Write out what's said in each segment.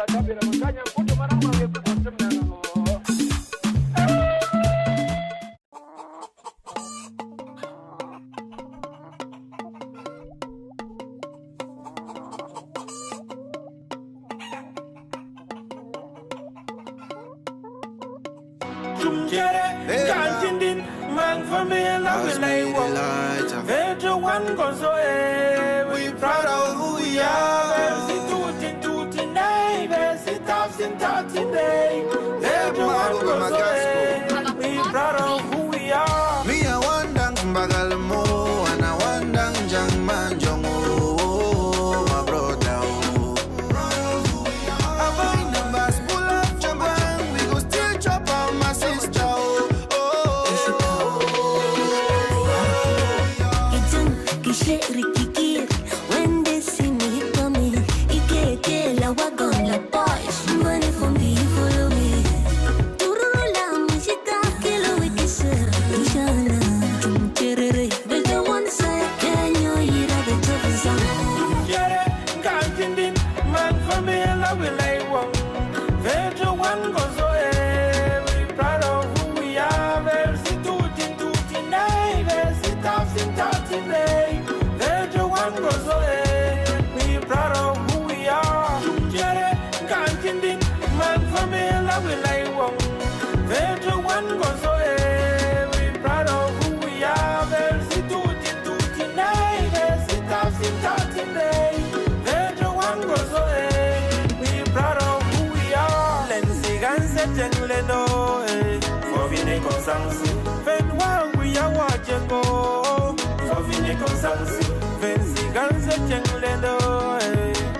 We proud of who we are. We proud of who we are. Me a wandang bagalmo, and I wandang jangman jongo, my brother. I find the bus pull up jambang, we go still chop out my sister. When they see me coming, Ike la wagon la boys, money for me, follow me. Turula musica que lo we que ser, Ishana, Cherere, they don't want to say, can you hear the trouble? Jere, Gantindin, man for me, and I will lay one. Vejo one goes away, we proud of who we are, versi tutti, nay, versi tafsi, nay. Goes away. We proud of who we are. Jere, Gantindin, man for me, love will lay one. Vejo one goes away. We proud of who we are. Versi tutti, nay, versi tafsi, nay. Vejo one goes away. We proud of who we are. Lensi ganse jengle no, for vine consansi. Ven wang we are watching go, for vine consansi. Ganze jenglendo,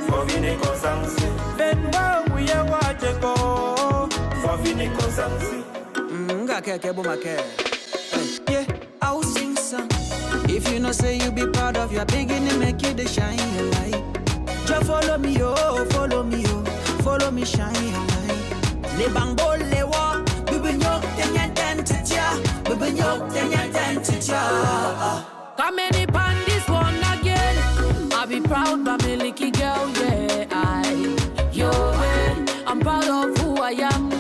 for vine consansi. Then while we are watching go, for vine consansi. Yeah, I'll sing some. If you know say you be proud of your beginning, make it the shine your light. Just follow me, follow me, shine your light. Le bangbo le wa, bibinyo tenya tentja, bibinyo tenya tentja. Come any pan this one again. I be proud by me licky girl, yeah. I'm proud of who I am,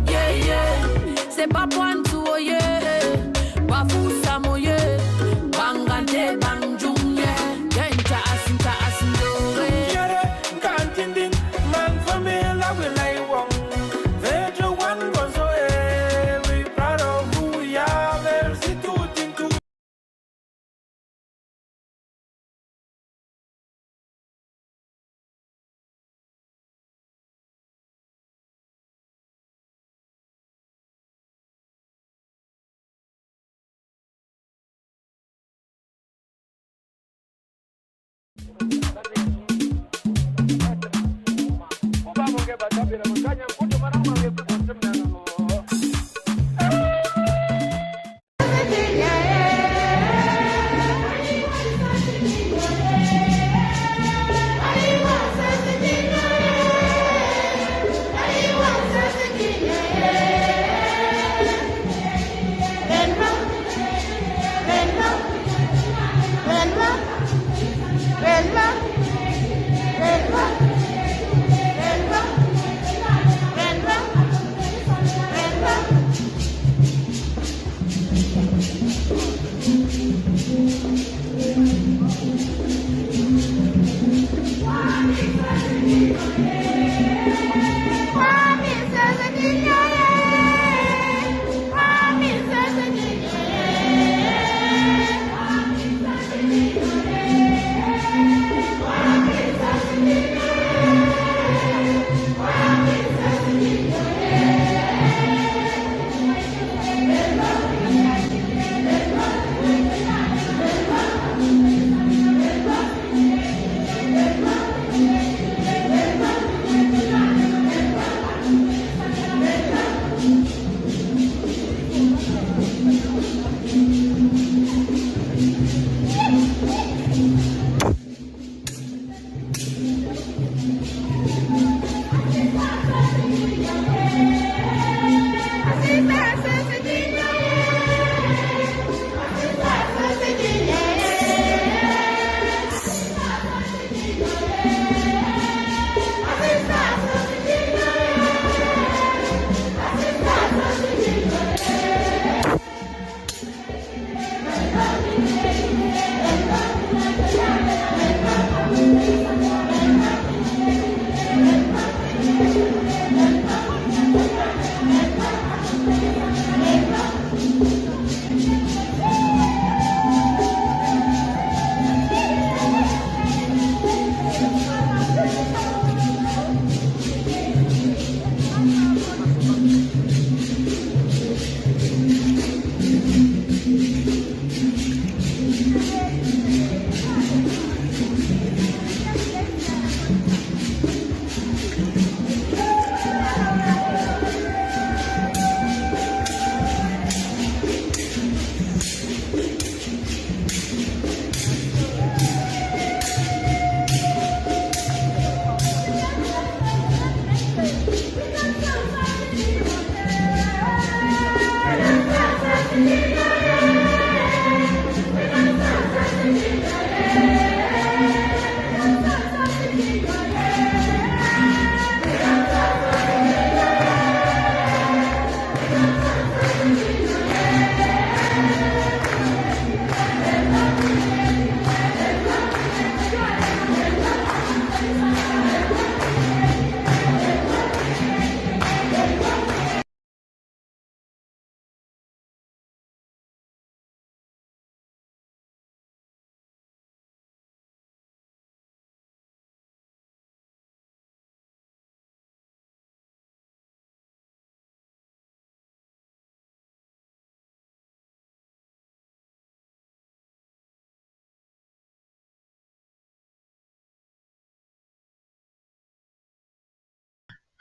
yeah. C'est pas point tout, yeah. Bafu samo, yeah. Bangante bangjung, yeah. Genta asindo, yeah. Jere, Gantindin, man for me, love will lay one. Vejo one goes away. We proud of who we are, versi tutti.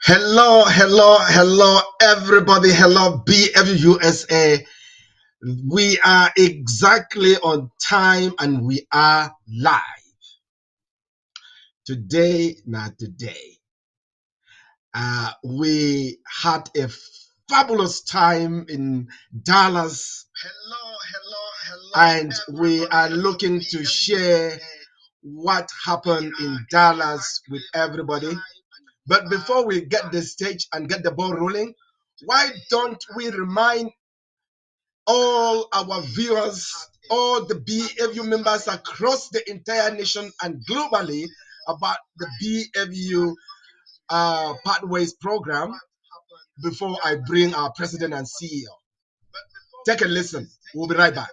Hello, everybody. Hello, BFU-USA. We are exactly on time and we are live. Today, not today. We had a fabulous time in Dallas. And we are looking to share what happened in Dallas with everybody. But before we get the stage and get the ball rolling, why don't we remind all our viewers, all the BFU members across the entire nation and globally about the BFU Pathways program before I bring our president and CEO. Take a listen. We'll be right back.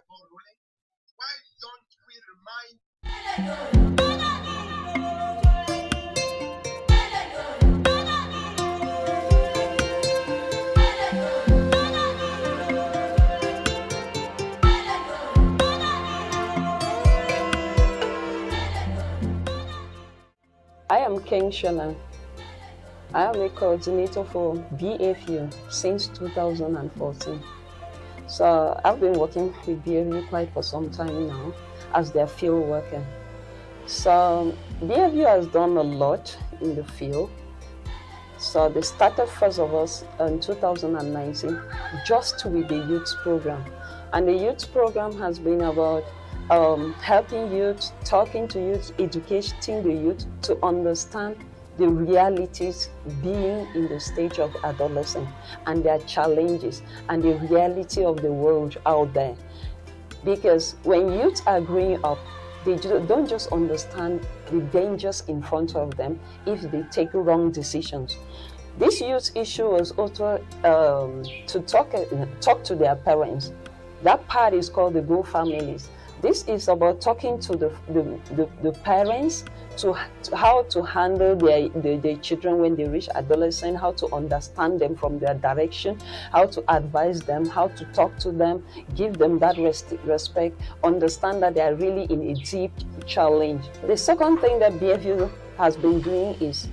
I am King Shona. I am a coordinator for BFU since 2014. So I've been working with BFU quite for some time now as their field worker. So BFU has done a lot in the field. So they started first of all in 2019 just with the youth program. And the youth program has been about helping youth, talking to youth, educating the youth to understand the realities being in the stage of adolescence and their challenges and the reality of the world out there. Because when youth are growing up, they don't just understand the dangers in front of them if they take wrong decisions. This youth issue was also to talk to their parents. That part is called the Go Families. This is about talking to the parents to how to handle their children when they reach adolescence, how to understand them from their direction, how to advise them, how to talk to them, give them that respect, understand that they are really in a deep challenge. The second thing that BFU has been doing is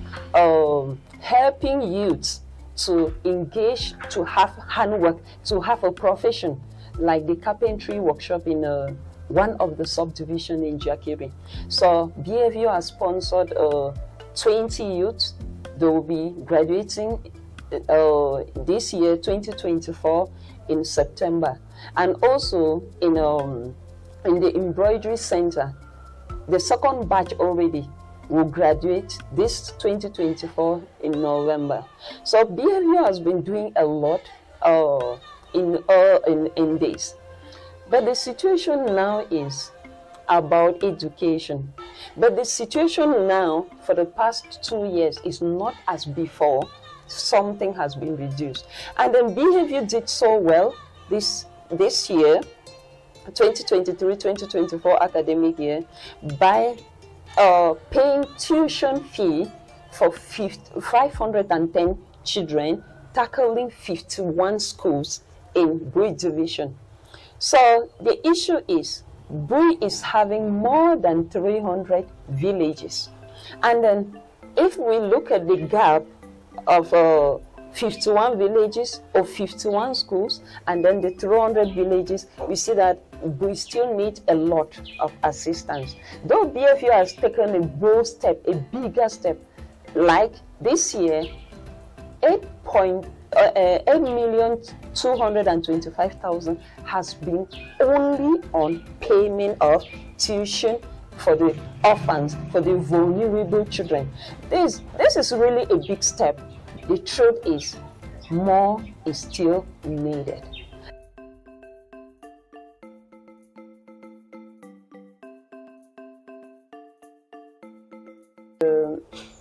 helping youths to engage, to have handwork, to have a profession, like the carpentry workshop in one of the subdivision in Jakiri. So BFU has sponsored 20 youths. They will be graduating this year, 2024, in September. And also in the embroidery center, the second batch already will graduate this 2024 in November. So BFU has been doing a lot in this. But the situation now is about education. But the situation now for the past 2 years is not as before. Something has been reduced. And then BFU did so well this year, 2023-2024 academic year, by paying tuition fee for 510 children, tackling 51 schools in Bui Division. So the issue is, Bui is having more than 300 villages. And then if we look at the gap of 51 villages or 51 schools, and then the 300 villages, we see that we still need a lot of assistance. Though BFU has taken a bold step, a bigger step, like this year, 8,225,000 has been only on payment of tuition for the orphans, for the vulnerable children. This is really a big step. The truth is, more is still needed.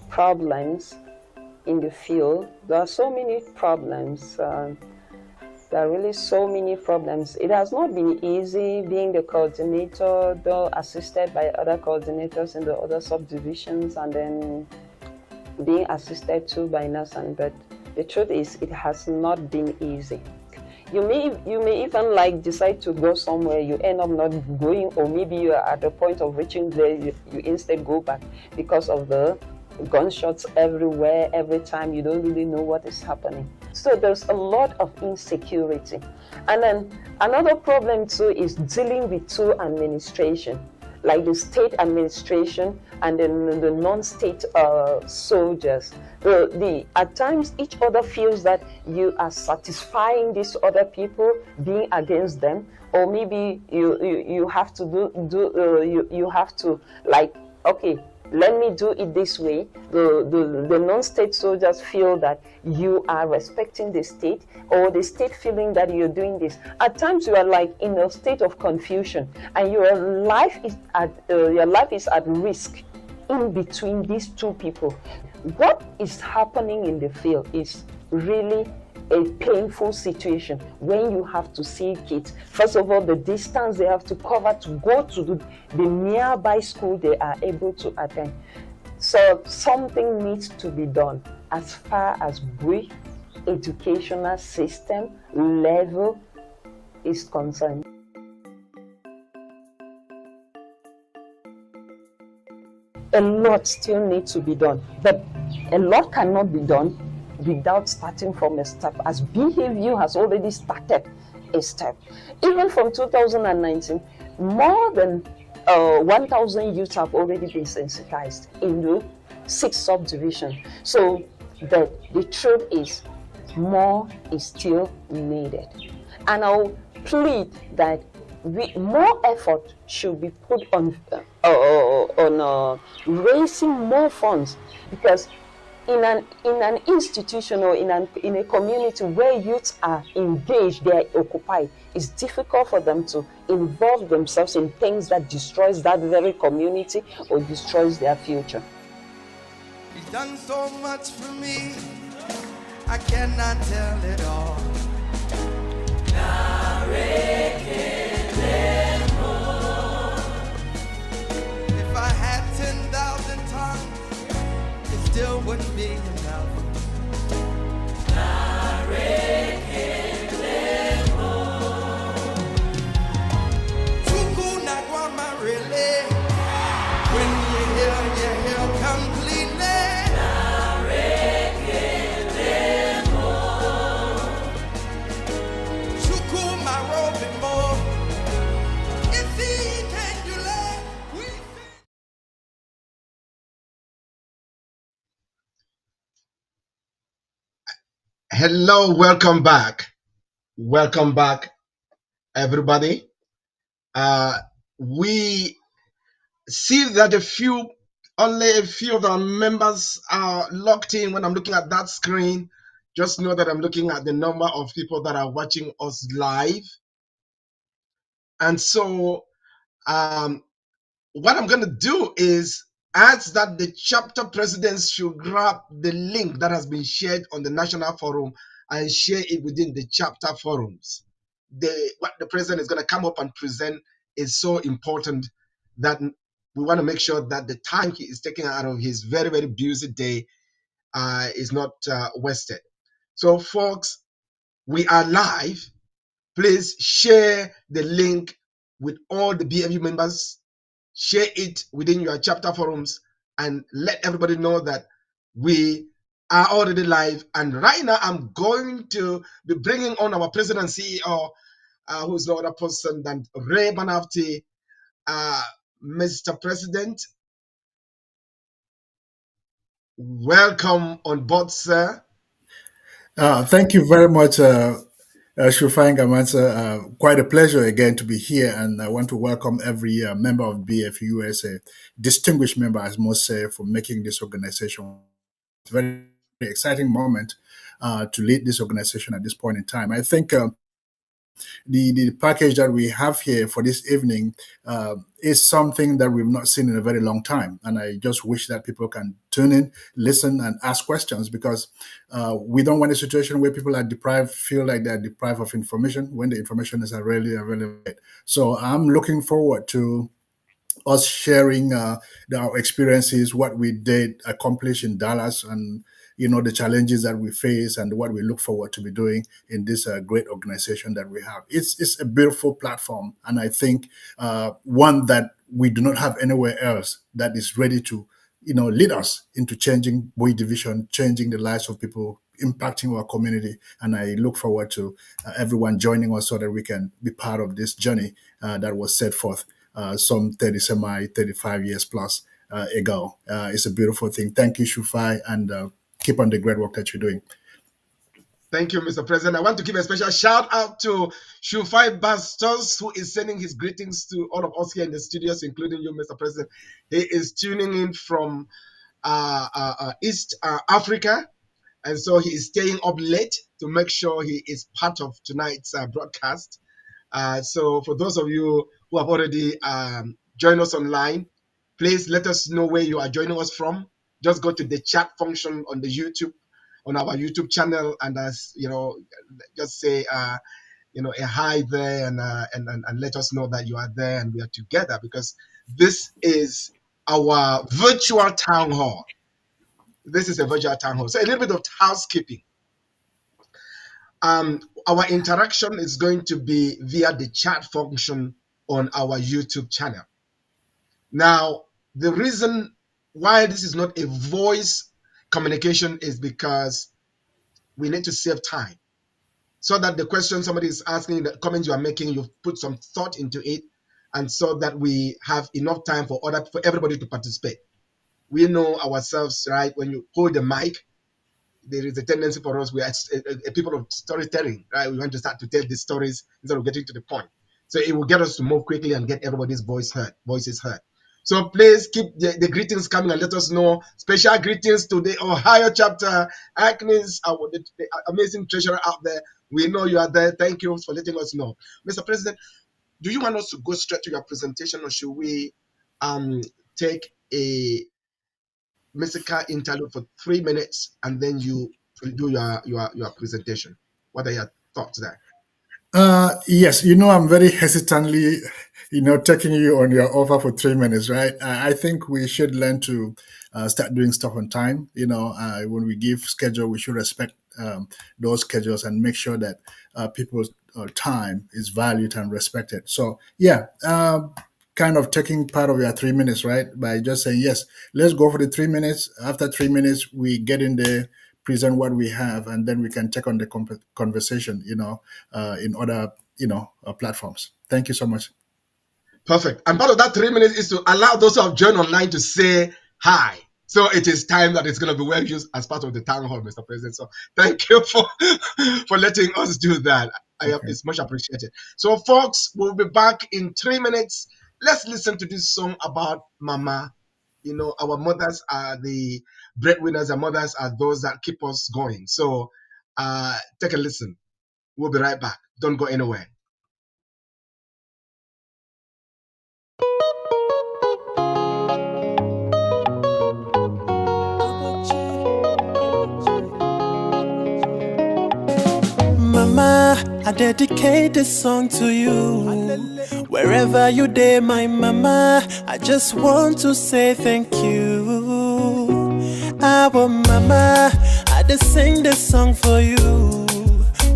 Problems in the field. There are so many problems. There are really so many problems. It has not been easy being the coordinator, though assisted by other coordinators in the other subdivisions, and then being assisted too by NASAN. But the truth is, it has not been easy. You may even decide to go somewhere, you end up not going, or maybe you are at the point of reaching there, you instead go back because of the gunshots everywhere, every time. You don't really know what is happening. So there's a lot of insecurity. And then another problem too is dealing with two administration, like the state administration and then the non-state soldiers. At times each other feels that you are satisfying these other people being against them, or maybe you have to you have to, like, okay, let me do it this way. The non-state soldiers feel that you are respecting the state, or the state feeling that you're doing this. At times you are like in a state of confusion, and your life is at risk in between these two people. What is happening in the field is really a painful situation when you have to see kids. First of all, the distance they have to cover to go to the nearby school they are able to attend. So something needs to be done as far as we educational system level is concerned. A lot still needs to be done, but a lot cannot be done without starting from a step, as BFU has already started a step. Even from 2019, more than 1,000 youths have already been sensitized in the 6 subdivisions. So the truth is, more is still needed. And I'll plead that more effort should be put on raising more funds, because in an institution or in a community where youths are engaged, they are occupied, it's difficult for them to involve themselves in things that destroys that very community or destroys their future. He's done so much for me, I cannot tell it all. If I had 10,000 tongues, it still wouldn't be enough. Tuku na guama really. When you hear completely. Tuku my robe more. If he can do that, we. Hello, welcome back. Welcome back, everybody. We see that only a few of our members are locked in. When I'm looking at that screen, just know that I'm looking at the number of people that are watching us live. And so what I'm going to do is ask that the chapter presidents should grab the link that has been shared on the national forum and share it within the chapter forums. What the president is going to come up and present is so important that we want to make sure that the time he is taking out of his very, very busy day is not wasted. So, folks, we are live. Please share the link with all the BFU members. Share it within your chapter forums and let everybody know that we are already live. And right now, I'm going to be bringing on our president and CEO, who's no other person than Ray Banafti. Mr. President, welcome on board, sir. Thank you very much, Shufang Gamansa. Quite a pleasure again to be here, and I want to welcome every member of BFU-USA, distinguished member, I must say, for making this organization a very exciting moment to lead this organization at this point in time. I think the package that we have here for this evening is something that we've not seen in a very long time. And I just wish that people can tune in, listen, and ask questions, because we don't want a situation where people are deprived, feel like they're deprived of information when the information is really available. So I'm looking forward to us sharing our experiences, what we did accomplish in Dallas, and the challenges that we face and what we look forward to be doing in this great organization that we have. It's a beautiful platform, and I think one that we do not have anywhere else that is ready to lead us into changing Boy Division, changing the lives of people, impacting our community. And I look forward to everyone joining us so that we can be part of this journey that was set forth some 35 years plus ago. It's a beautiful thing. Thank you, Shufai, and keep on the great work that you're doing. Thank you, Mr. President. I want to give a special shout out to Shufai Bastos, who is sending his greetings to all of us here in the studios, including you, Mr. President. He is tuning in from East Africa, and so he is staying up late to make sure he is part of tonight's broadcast. So for those of you who have already joined us online, please let us know where you are joining us from. Just go to the chat function on the YouTube, on our YouTube channel, and just say a hi there, and let us know that you are there and we are together, because this is our virtual town hall. This is a virtual town hall. So a little bit of housekeeping. Our interaction is going to be via the chat function on our YouTube channel. Now, the reason why this is not a voice communication is because we need to save time, so that the question somebody is asking, the comments you are making, you've put some thought into it, and so that we have enough time for everybody to participate. We know ourselves, right? When you hold the mic, there is a tendency for us, we are a people of storytelling, right? We want to start to tell the stories instead of getting to the point. So it will get us to move quickly and get everybody's voices heard. So please keep the greetings coming and let us know. Special greetings to the Ohio chapter. Agnes, the amazing treasurer out there. We know you are there. Thank you for letting us know. Mr. President, do you want us to go straight to your presentation, or should we take a musical interlude for 3 minutes and then you do your presentation? What are your thoughts there? Yes, I'm very hesitantly, taking you on your offer for 3 minutes, right? I think we should learn to start doing stuff on time. When we give schedule, we should respect those schedules and make sure that people's time is valued and respected. So, yeah, kind of taking part of your 3 minutes, right? By just saying, yes, let's go for the 3 minutes. After 3 minutes, we get in there, present what we have, and then we can take on the conversation, in other, platforms. Thank you so much. Perfect. And part of that 3 minutes is to allow those who have joined online to say hi. So it is time that it's going to be well used as part of the town hall, Mr. President. So thank you for letting us do that. It's much appreciated. So folks, we'll be back in 3 minutes. Let's listen to this song about Mama. Our mothers are the breadwinners, and mothers are those that keep us going. So take a listen. We'll be right back. Don't go anywhere. Mama, I dedicate this song to you. Wherever you day, my mama, I just want to say thank you. Our mama, I just sing this song for you.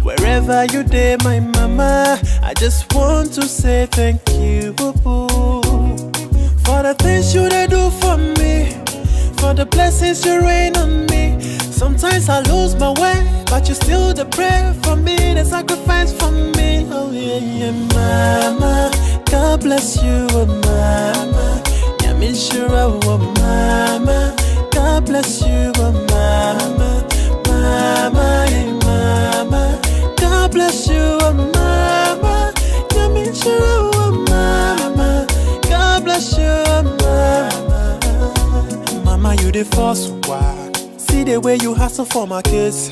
Wherever you day, my mama, I just want to say thank you. For the things you they do for me, for the blessings you rain on me. Sometimes I lose my way, but you still the prayer for me, the sacrifice for me. Oh yeah, yeah, mama, God bless you, oh mama. Yamishura, oh mama, God bless you, oh mama. Mama, yeah, mama, God bless you, oh mama. Yamishura, oh mama, God bless you, oh mama. Mama, you the first one. See the way you hustle for my kids.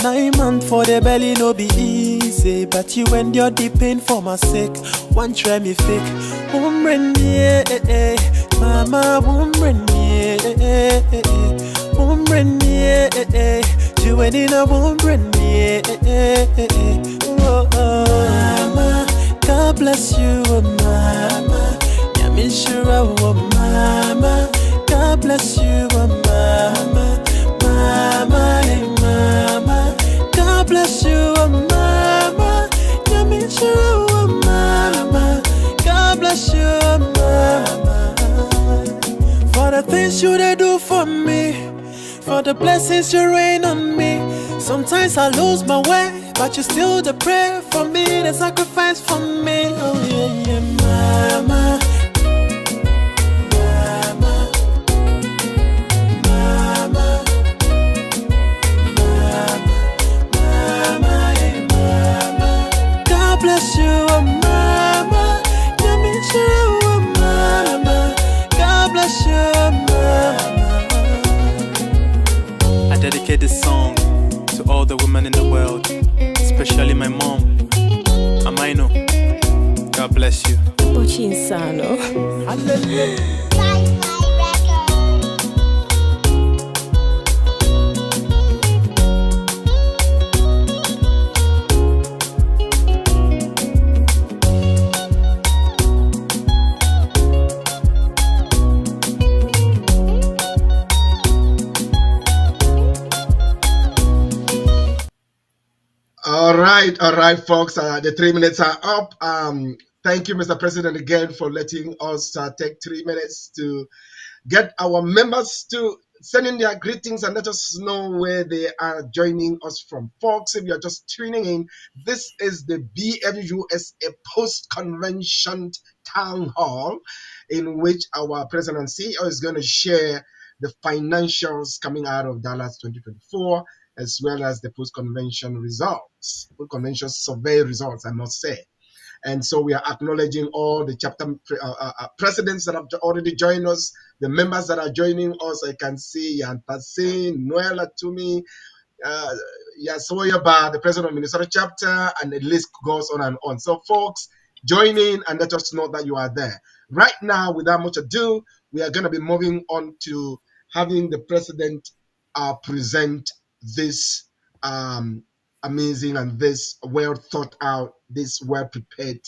9 months for the belly no be easy, but you endure the pain for my sake. One try me fake, woman yeah, mama woman yeah, woman yeah, you ain't in a woman yeah. Oh, mama, God bless you, oh mama. Yamishura, oh mama, God bless you, oh mama. Mama, hey mama, God bless you, oh mama. Yamishura, oh mama, God bless you, oh mama. For the things you they do do for me, for the blessings you rain on me. Sometimes I lose my way, but you still the prayer for me, the sacrifice for me. Oh yeah, yeah, mama, mama, mama, mama, yeah, mama. God bless you, oh mama. Let me show you, oh mama. God bless you, oh mama. I dedicate this song to all the women in the world, especially my mom. Amaino, God bless you. Pochinsano. All right, folks. The 3 minutes are up. Thank you, Mr. President, again for letting us take 3 minutes to get our members to send in their greetings and let us know where they are joining us from. Folks, if you're just tuning in, this is the BFU-USA post-convention town hall in which our president and CEO is going to share the financials coming out of Dallas 2024 as well as the post-convention results, post-convention survey results, I must say. And so we are acknowledging all the chapter presidents that have already joined us, the members that are joining us. I can see Yan Tassin, Noela Tumi, uh, Yasoyaba, the president of Minnesota chapter, and the list goes on and on. So, folks, join in and let us know that you are there. Right now, without much ado, we are going to be moving on to having the president present this amazing and this well thought out, this well prepared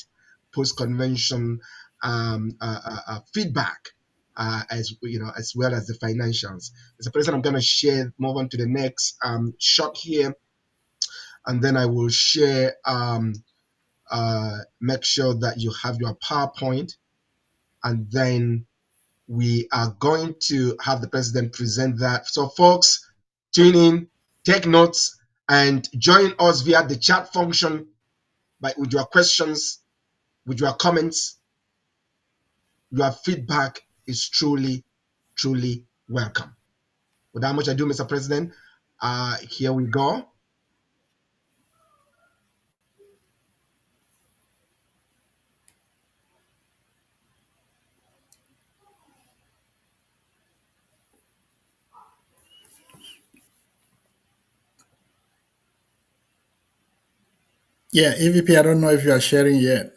post convention feedback. As you know, as well as the financials. Mr. President, I'm going to share, move on to the next shot here, and then I will share, make sure that you have your PowerPoint, and then we are going to have the president present that. So, folks, tune in, take notes, and join us via the chat function with your questions, with your comments. Your feedback is truly, truly welcome. Without much ado, Mr. President, here we go. Yeah, EVP, I don't know if you are sharing yet.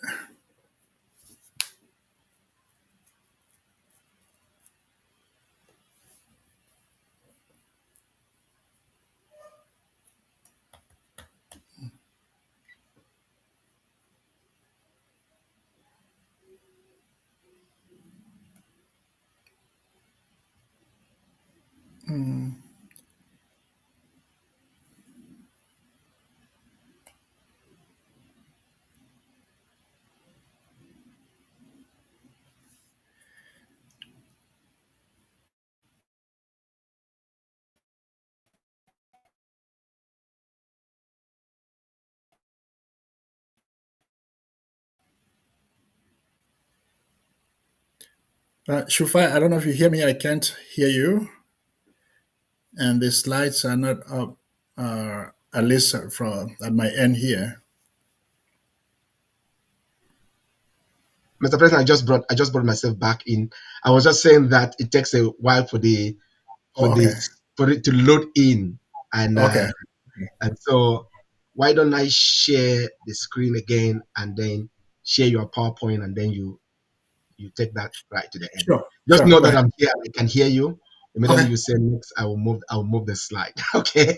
Shufai, I don't know if you hear me. I can't hear you. And the slides are not up, at least from at my end here. Mr. President, I just brought myself back in. I was just saying that it takes a while for Oh, okay. it to load in, and Okay. and so why don't I share the screen again and then share your PowerPoint, and then you take that right to the end. Sure. Just Sure. know Go that ahead. I'm here. I can hear you. Immediately Okay. you say next, I will move the slide. Okay.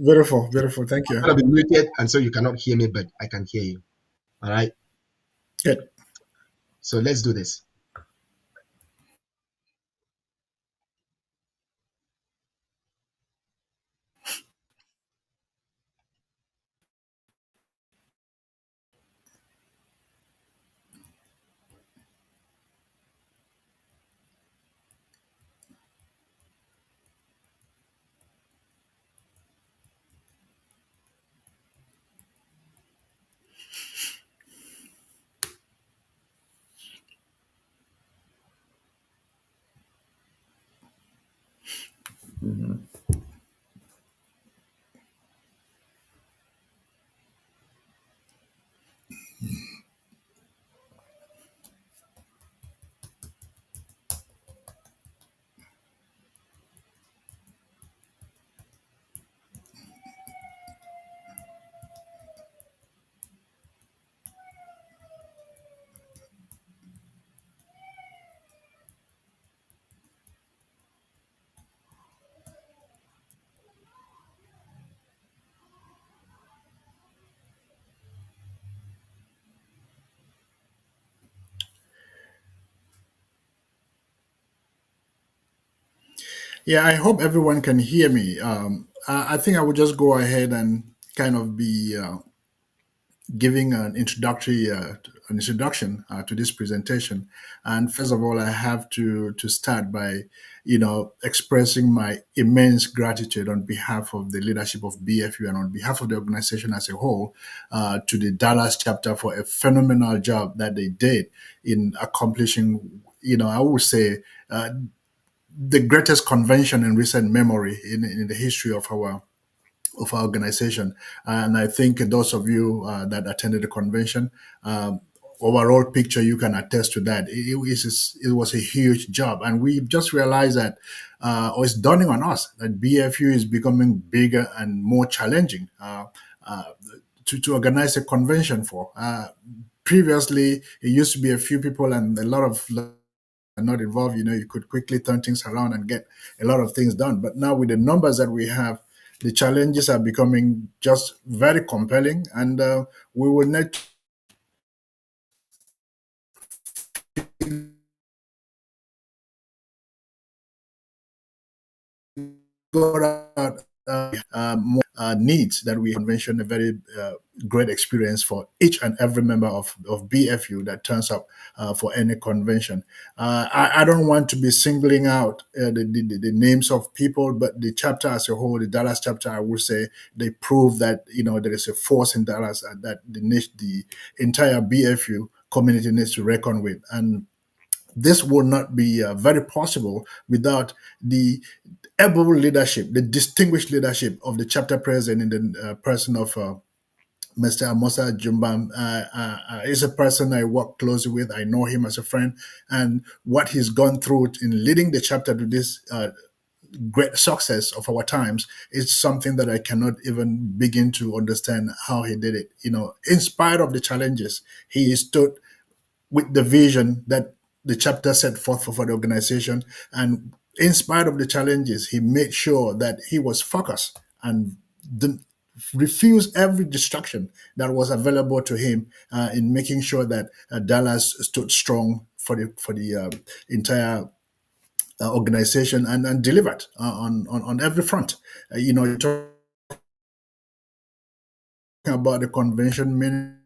Beautiful. Beautiful. Thank you. I'm gonna be muted, and so you cannot hear me, but I can hear you. All right. Good. So let's do this. Yeah, I hope everyone can hear me. I think I would just go ahead and kind of be giving an introduction to this presentation. And first of all, I have to start by, expressing my immense gratitude on behalf of the leadership of BFU and on behalf of the organization as a whole to the Dallas chapter for a phenomenal job that they did in accomplishing, I would say, the greatest convention in recent memory in the history of our organization. And I think those of you that attended the convention, overall picture, you can attest to that. It was a huge job. And we just realized that, or it's dawning on us, that BFU is becoming bigger and more challenging uh, to organize a convention for. Previously, it used to be a few people and a lot of are not involved, you could quickly turn things around and get a lot of things done. But now with the numbers that we have, the challenges are becoming just very compelling, and we will need to go out more needs that we mentioned a very great experience for each and every member of BFU that turns up for any convention. I don't want to be singling out the names of people, but the chapter as a whole, the Dallas chapter, I would say they prove that there is a force in Dallas that the entire BFU community needs to reckon with. And this would not be very possible without the able leadership, the distinguished leadership of the chapter president in the person of Mr. Amosa Jumbam. Is a person I work closely with. I know him as a friend, and what he's gone through in leading the chapter to this great success of our times is something that I cannot even begin to understand how he did it. In spite of the challenges, he stood with the vision that the chapter set forth for the organization. And in spite of the challenges, he made sure that he was focused and didn't refuse every distraction that was available to him in making sure that Dallas stood strong for the entire organization and delivered on every front. You're talking about the convention menu,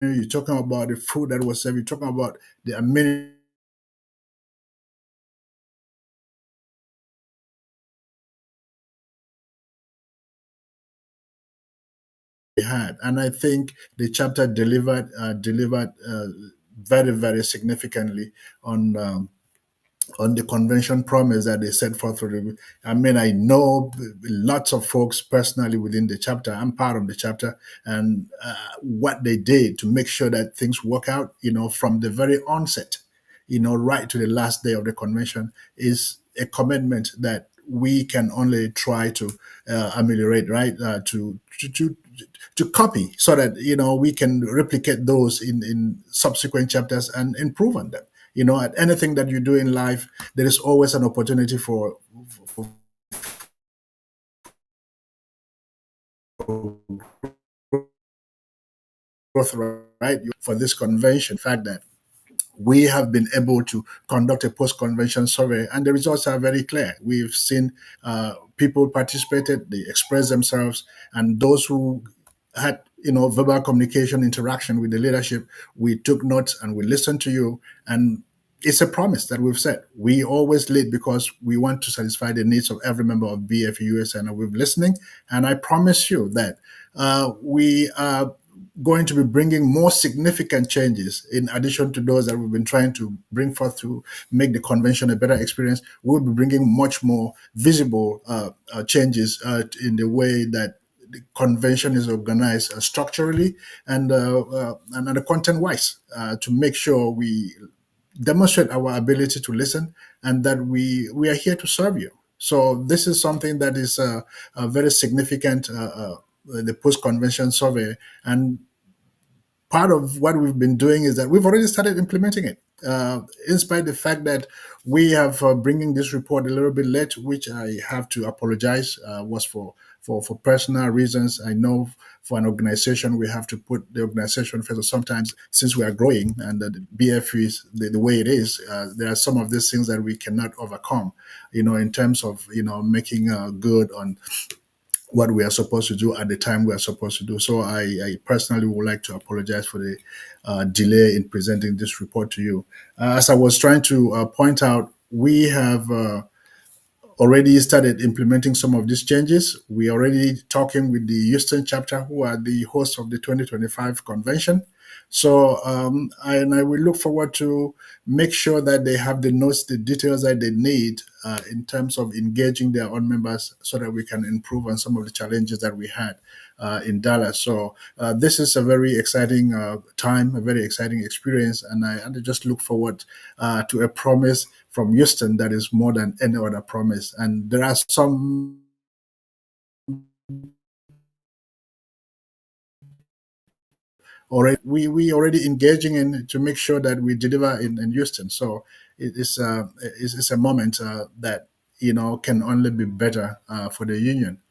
you're talking about the food that was served, you're talking about the amenities we had, and I think the chapter delivered very very significantly on on the convention promise that they set forth for the. I mean, I know lots of folks personally within the chapter. I'm part of the chapter, and what they did to make sure that things work out, from the very onset, right to the last day of the convention, is a commitment that we can only try to ameliorate, right? To copy, so that we can replicate those in subsequent chapters and improve on them. At anything that you do in life, there is always an opportunity for growth, right? For this convention, fact that we have been able to conduct a post-convention survey, and the results are very clear. We've seen people participated, they expressed themselves, and those who had verbal communication interaction with the leadership, we took notes and we listened to you. And it's a promise that we've set. We always lead because we want to satisfy the needs of every member of BFU-USA, and we're listening. And I promise you that we are going to be bringing more significant changes in addition to those that we've been trying to bring forth to make the convention a better experience. We'll be bringing much more visible changes in the way that the convention is organized structurally and content wise to make sure we demonstrate our ability to listen and that we are here to serve you. So this is something that is very significant, the post-convention survey. And part of what we've been doing is that we've already started implementing it. In spite of the fact that we have bringing this report a little bit late, which I have to apologize, was for for personal reasons. I know for an organization, we have to put the organization first. Sometimes, since we are growing and the BFU is the way it is, there are some of these things that we cannot overcome, in terms of, making good on what we are supposed to do at the time we are supposed to do. So I personally would like to apologize for the delay in presenting this report to you. As I was trying to point out, we have already started implementing some of these changes. We are already talking with the Houston chapter, who are the hosts of the 2025 convention. So, and I will look forward to make sure that they have the notes, the details that they need in terms of engaging their own members, so that we can improve on some of the challenges that we had in Dallas. So this is a very exciting time, a very exciting experience, and I just look forward to a promise from Houston that is more than any other promise. And there are some already we already engaging in to make sure that we deliver in Houston. So it's a moment that can only be better for the union.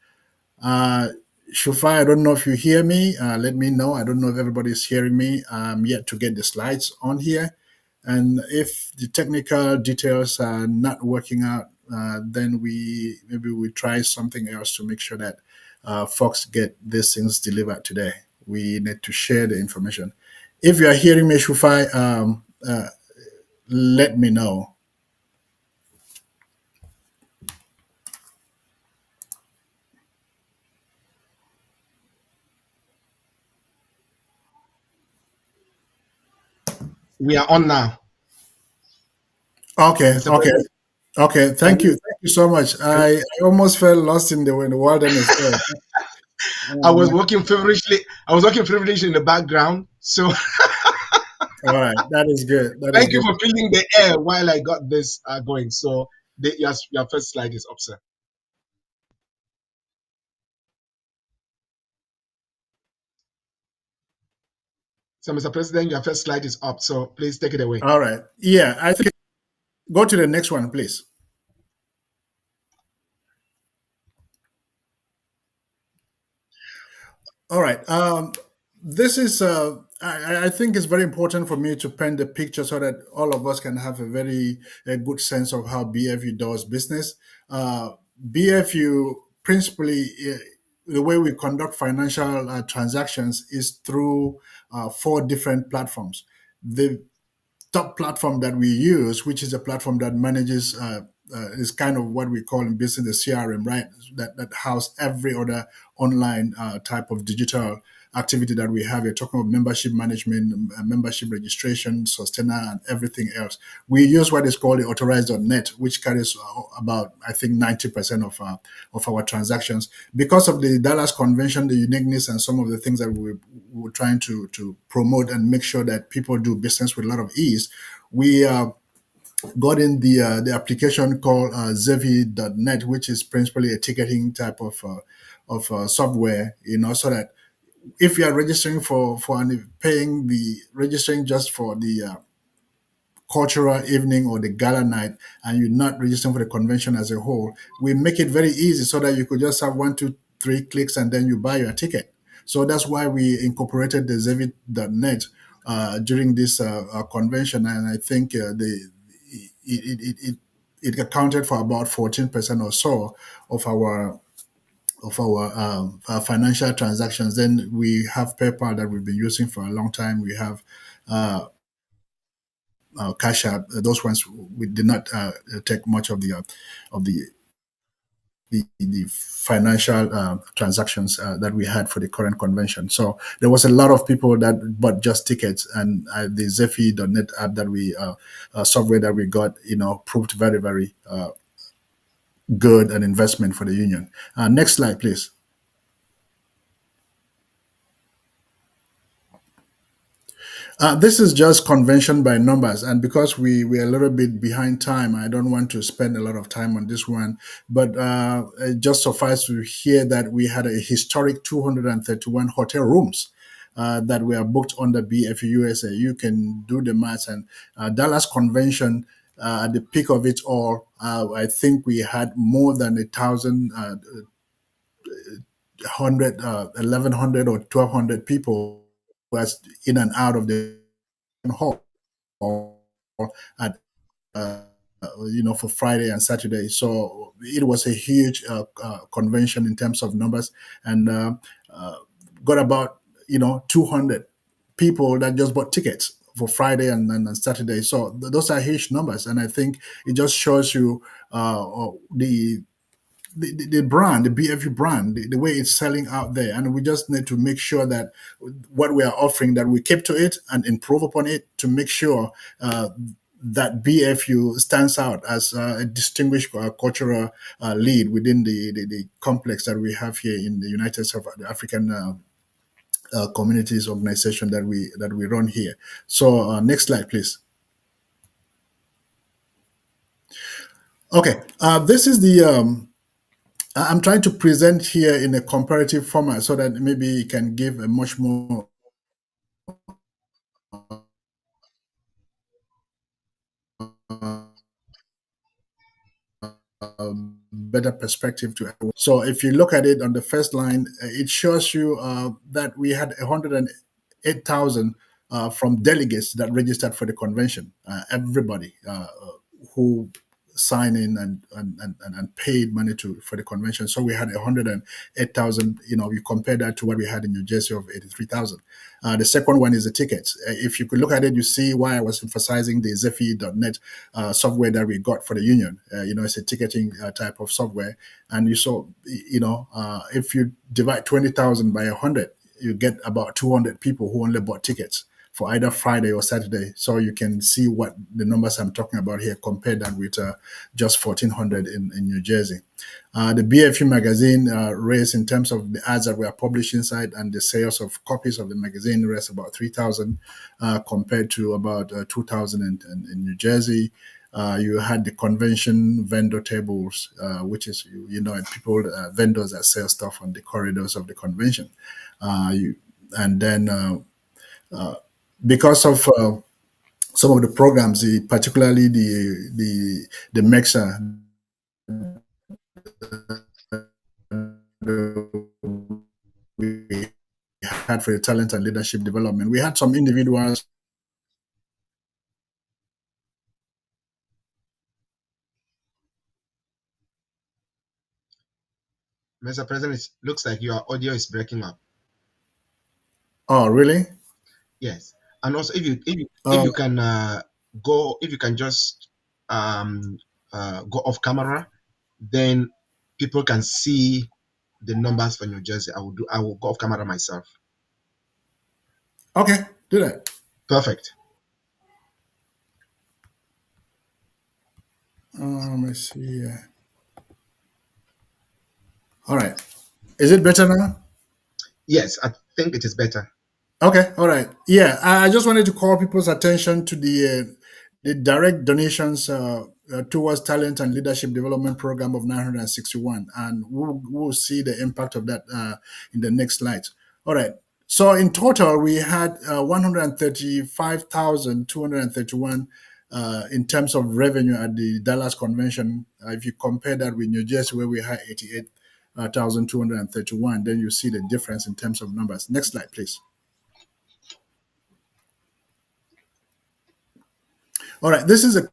Uh, Shufai, I don't know if you hear me. Let me know. I don't know if everybody's hearing me. I'm yet to get the slides on here. And if the technical details are not working out, then maybe we try something else to make sure that folks get these things delivered today. We need to share the information. If you are hearing me, Shufai, let me know. We are on now. Okay, Mr. okay. President, Okay, can thank you. you? Thank you so much. I almost felt lost in the wilderness there. I was My working feverishly. I was working feverishly in the background. So All right, that is good. That is thank you good. for filling the air while I got this going. So your first slide is up, sir. So, Mr. President, your first slide is up. So please take it away. All right. Yeah, I think go to the next one, please. All right. This is, I think it's very important for me to paint the picture so that all of us can have a good sense of how BFU does business. BFU principally, the way we conduct financial transactions is through four different platforms. The top platform that we use, which is a platform that manages, is kind of what we call in business the CRM, right? That house every other online type of digital activity that we have. You're talking about membership management, membership registration, sustainer, and everything else. We use what is called the authorized.net, which carries about, I think, 90% of our transactions. Because of the Dallas Convention, the uniqueness, and some of the things that we were trying to promote and make sure that people do business with a lot of ease, we got in the application called Zevi.net, which is principally a ticketing type of software, so that if you are registering for and paying the registering just for the cultural evening or the gala night, and you're not registering for the convention as a whole, we make it very easy so that you could just have 1, 2, 3 clicks and then you buy your ticket. So that's why we incorporated the Zevi.net during this convention, and I think it accounted for about 14% or so of our financial transactions. Then we have PayPal that we've been using for a long time. We have Cash App. Those ones we did not take much of of the the financial transactions that we had for the current convention. So there was a lot of people that bought just tickets, and the Zephy.net app that we software that we got, proved very, very good an investment for the union. Next slide, please. This is just convention by numbers, and because we're a little bit behind time, I don't want to spend a lot of time on this one. But it just suffice to hear that we had a historic 231 hotel rooms that were booked under BFU-USA. You can do the maths, and Dallas Convention. At the peak of it all, I think we had more than 1,000 100, 1100 or 1200 people was in and out of the hall at for Friday and Saturday. So it was a huge convention in terms of numbers, and uh, got about 200 people that just bought tickets for Friday and Saturday. So those are huge numbers, and I think it just shows you the brand, the BFU brand, the way it's selling out there. And we just need to make sure that what we are offering, that we keep to it and improve upon it to make sure that BFU stands out as a distinguished cultural lead within the complex that we have here in the United States of the African Communities organization that we run here. So next slide, please. Okay, this is the I'm trying to present here in a comparative format so that maybe it can give a much more better perspective to everyone. So if you look at it on the first line, it shows you that we had 108,000 from delegates that registered for the convention. Everybody who signed in and paid money for the convention. So we had 108,000. You compare that to what we had in New Jersey of 83,000. The second one is the tickets. If you could look at it, you see why I was emphasizing the Zephy.net software that we got for the union. It's a ticketing type of software. And you saw, if you divide 20,000 by 100, you get about 200 people who only bought tickets for either Friday or Saturday. So you can see what the numbers I'm talking about here, compare that with just 1,400 in New Jersey. The BFU magazine raised, in terms of the ads that were published inside and the sales of copies of the magazine, raised about 3,000 compared to about 2,000 in New Jersey. You had the convention vendor tables, which is, people, vendors that sell stuff on the corridors of the convention. And then because of some of the programs, particularly the MEXA, we had for the talent and leadership development, we had some individuals. Mr. President, it looks like your audio is breaking up. Oh, really? Yes, and also if you can if you can just go off camera, then people can see the numbers for New Jersey. I will go off camera myself. Okay, do that. Perfect. Let me see here. All right. Is it better now? Yes, I think it is better. Okay, all right. Yeah, I just wanted to call people's attention to the direct donations towards talent and leadership development program of 961, and we'll see the impact of that in the next slide. All right. So in total, we had 135,231 in terms of revenue at the Dallas convention. If you compare that with New Jersey, where we had 88,231, then you see the difference in terms of numbers. Next slide, please. All right, this is a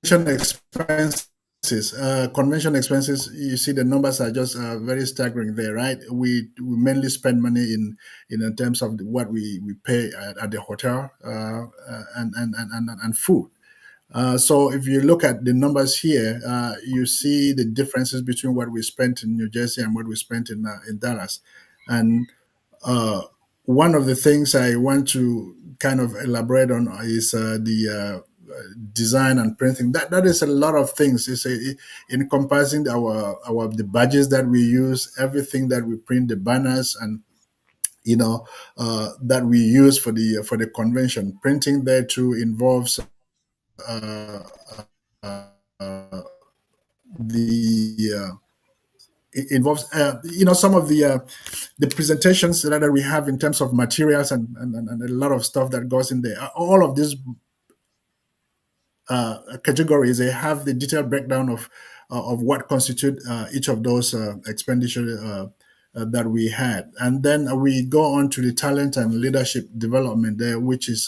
convention expenses. Convention expenses. You see the numbers are just very staggering there, right? We mainly spend money in terms of what we pay at the hotel and food. So if you look at the numbers here, you see the differences between what we spent in New Jersey and what we spent in Dallas. And one of the things I want to kind of elaborate on is the design and printing. That is a lot of things. It's encompassing the badges that we use, everything that we print, the banners, and that we use for the convention. Printing there too involves uh, the it involves some of the presentations that we have in terms of materials and a lot of stuff that goes in there. All of these categories, they have the detailed breakdown of what constitute each of those expenditure that we had. And then we go on to the talent and leadership development there, which is,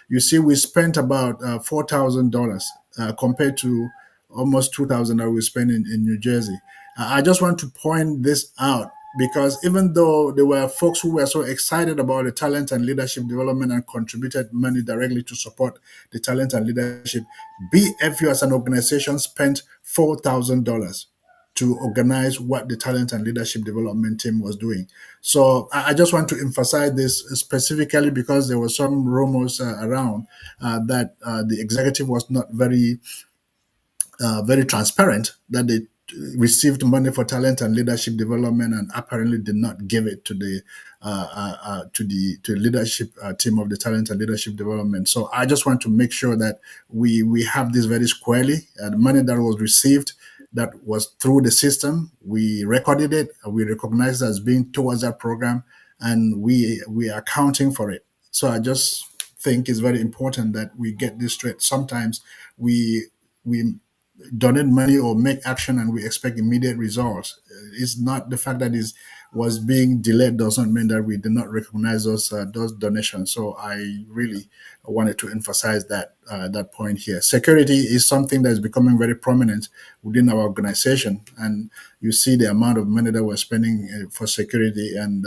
you see, we spent about $4,000 compared to almost 2,000 that we spent in New Jersey. I just want to point this out because even though there were folks who were so excited about the talent and leadership development and contributed money directly to support the talent and leadership, BFU as an organization spent $4,000 to organize what the talent and leadership development team was doing. So I just want to emphasize this specifically because there were some rumors around that the executive was not very transparent, that they received money for talent and leadership development and apparently did not give it to the leadership team of the talent and leadership development. So I just want to make sure that we have this very squarely. The money that was received, that was through the system, we recorded it, we recognized it as being towards that program, and we are accounting for it. So I just think it's very important that we get this straight. Sometimes we donate money or make action and we expect immediate results. It's not the fact that it was being delayed does not mean that we did not recognize those donations. So I really wanted to emphasize that point here. Security is something that is becoming very prominent within our organization, and you see the amount of money that we're spending for security and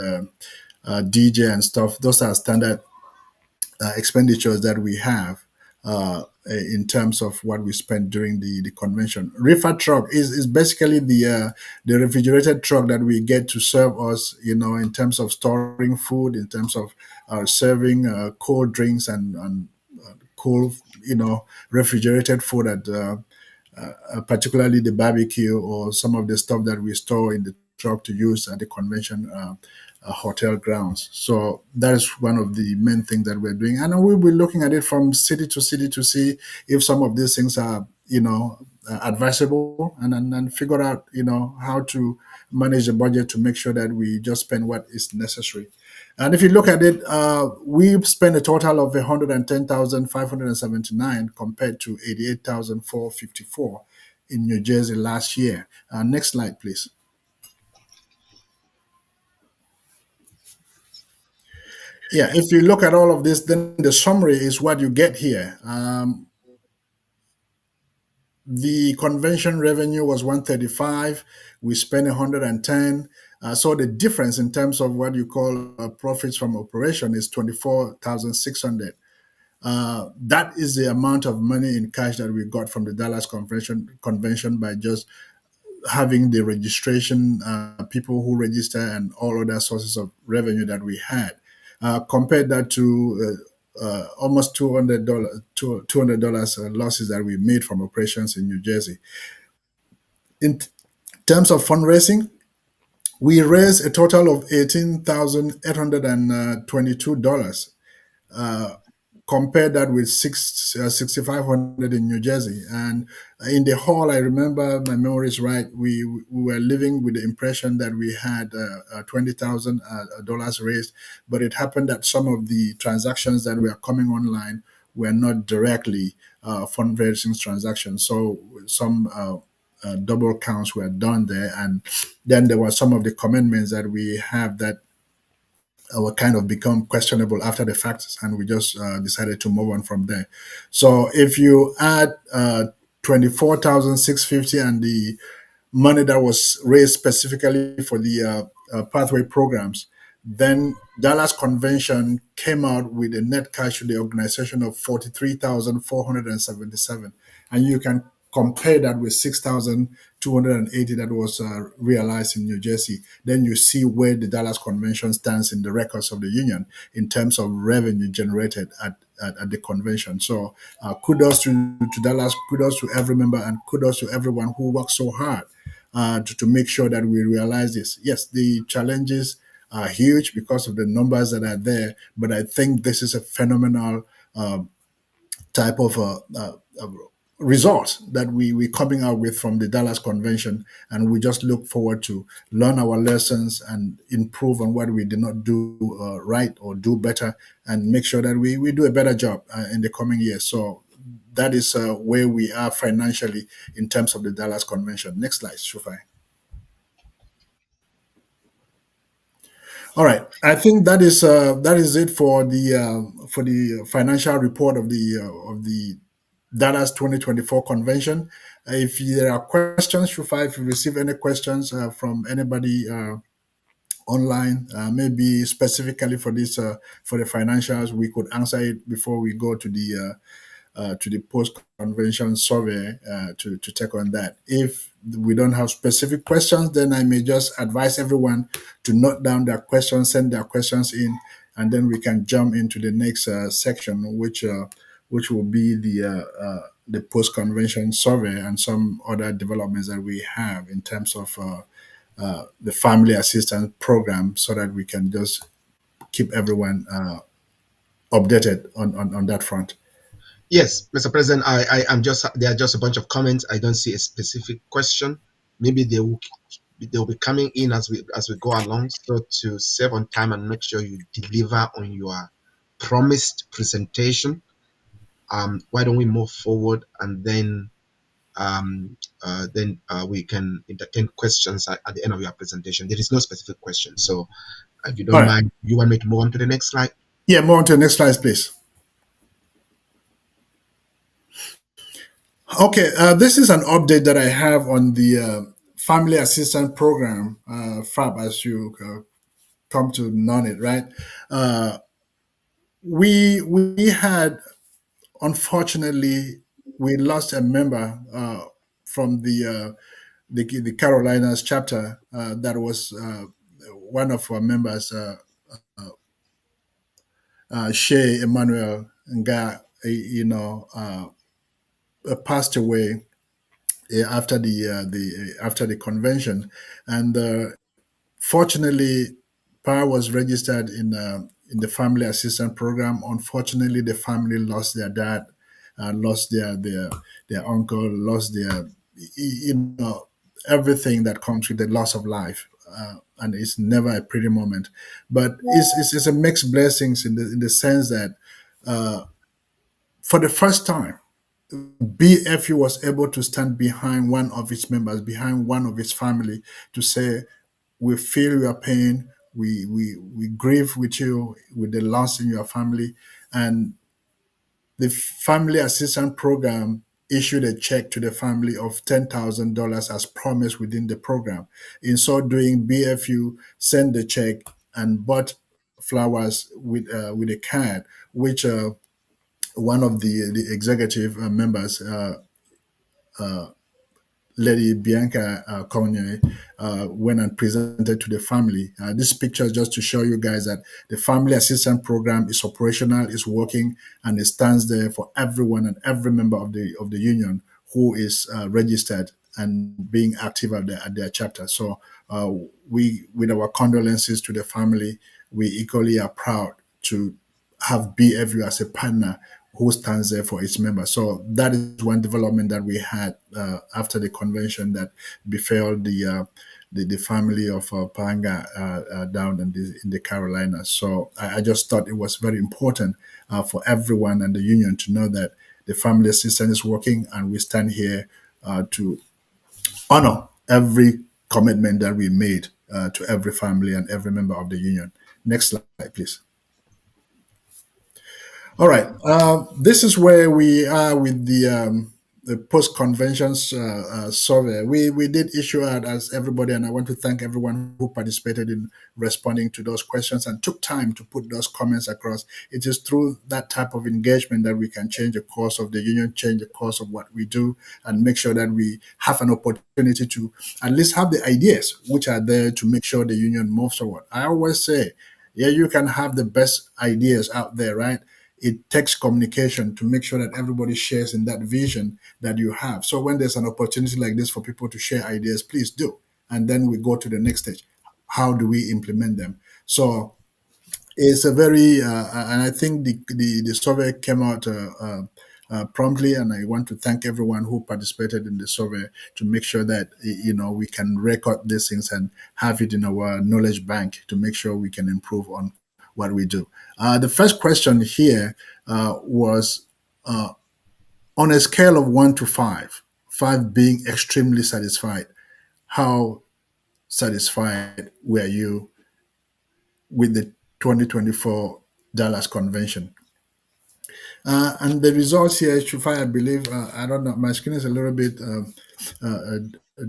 DJ and stuff. Those are standard expenditures that we have in terms of what we spent during the convention. Reefer truck is basically the refrigerated truck that we get to serve us, in terms of storing food, in terms of serving cold drinks and cool, refrigerated food at particularly the barbecue or some of the stuff that we store in the truck to use at the convention hotel grounds. So that is one of the main things that we're doing. And we'll be looking at it from city to city to see if some of these things are, advisable, and figure out, how to manage the budget to make sure that we just spend what is necessary. And if you look at it, we've spent a total of 110,579 compared to 88,454 in New Jersey last year. Next slide, please. Yeah, if you look at all of this, then the summary is what you get here. The convention revenue was 135. We spent 110. So the difference in terms of what you call profits from operation is 24,600. That is the amount of money in cash that we got from the Dallas convention by just having the registration, people who register, and all other sources of revenue that we had. Compared that to almost $200 losses that we made from operations in New Jersey. In terms of fundraising, we raised a total of $18,822. Compare that with 6,500 in New Jersey. And in the hall, I remember, my memory is right, we were living with the impression that we had $20,000 raised, but it happened that some of the transactions that were coming online were not directly fundraising transactions. So some double counts were done there. And then there were some of the commitments that we have that were kind of become questionable after the fact, and we just decided to move on from there. So if you add 24,650 and the money that was raised specifically for the pathway programs, then Dallas Convention came out with a net cash to the organization of 43,477, and you can compare that with 6,280 that was realized in New Jersey. Then you see where the Dallas Convention stands in the records of the union in terms of revenue generated at the convention. So kudos to Dallas, kudos to every member, and kudos to everyone who worked so hard to make sure that we realize this. Yes, the challenges are huge because of the numbers that are there, but I think this is a phenomenal type of result that we're coming out with from the Dallas Convention, and we just look forward to learn our lessons and improve on what we did not do right or do better, and make sure that we do a better job in the coming years. So that is where we are financially in terms of the Dallas Convention. Next slide, Shufai. All right. I think that is it for the financial report of the Dallas 2024 convention. If there are questions, Shufa, if you receive any questions from anybody online, maybe specifically for this for the financials, we could answer it before we go to the post convention survey to take on that. If we don't have specific questions, then I may just advise everyone to note down their questions, send their questions in, and then we can jump into the next section, which will be the post convention survey and some other developments that we have in terms of the family assistance program, so that we can just keep everyone updated on that front. Yes, Mr. President, I'm just there are just a bunch of comments. I don't see a specific question. Maybe they will be coming in as we go along. So to save on time and make sure you deliver on your promised presentation, why don't we move forward, and then we can entertain questions at the end of your presentation. There is no specific question, so if you All don't right. mind, you want me to move on to the next slide? Yeah, more on to the next slide, please. Okay, this is an update that I have on the Family Assistance Program, FAB, as you come to know it, right? Uh, we had, unfortunately, we lost a member from the Carolinas chapter that was one of our members, Shay Emmanuel Nga, passed away after the after the convention, and fortunately, Pa was registered in the family assistance program. Unfortunately, the family lost their dad, lost their uncle, lost their you know everything that comes with the loss of life. And it's never a pretty moment, but it's a mixed blessings in the sense that for the first time, BFU was able to stand behind one of its members, behind one of its family, to say, "We feel your pain. We grieve with you with the loss in your family." And the Family Assistance Program issued a check to the family of $10,000 as promised within the program. In so doing, BFU sent the check and bought flowers with a card, which one of the executive members, Lady Bianca Cornier, went and presented to the family. This picture is just to show you guys that the Family Assistance Program is operational, is working, and it stands there for everyone and every member of the union who is registered and being active at their chapter. So we, with our condolences to the family, we equally are proud to have BFU as a partner who stands there for its members. So that is one development that we had after the convention that befell the family of Panga down in the Carolinas. So I just thought it was very important for everyone and the union to know that the family assistance is working, and we stand here to honor every commitment that we made to every family and every member of the union. Next slide, please. All right. This is where we are with the post conventions survey. We did issue out as everybody, and I want to thank everyone who participated in responding to those questions and took time to put those comments across. It is through that type of engagement that we can change the course of the union, change the course of what we do, and make sure that we have an opportunity to at least have the ideas which are there to make sure the union moves forward. I always say, yeah, you can have the best ideas out there, right? It takes communication to make sure that everybody shares in that vision that you have. So when there's an opportunity like this for people to share ideas, please do. And then we go to the next stage. How do we implement them? So it's a very, and I think the survey came out promptly, and I want to thank everyone who participated in the survey to make sure that we can record these things and have it in our knowledge bank to make sure we can improve on what we do. The first question here was on a scale of 1 to 5, 5 being extremely satisfied. How satisfied were you with the 2024 Dallas Convention. And the results here, Shufai, I believe, I don't know, my screen is a little bit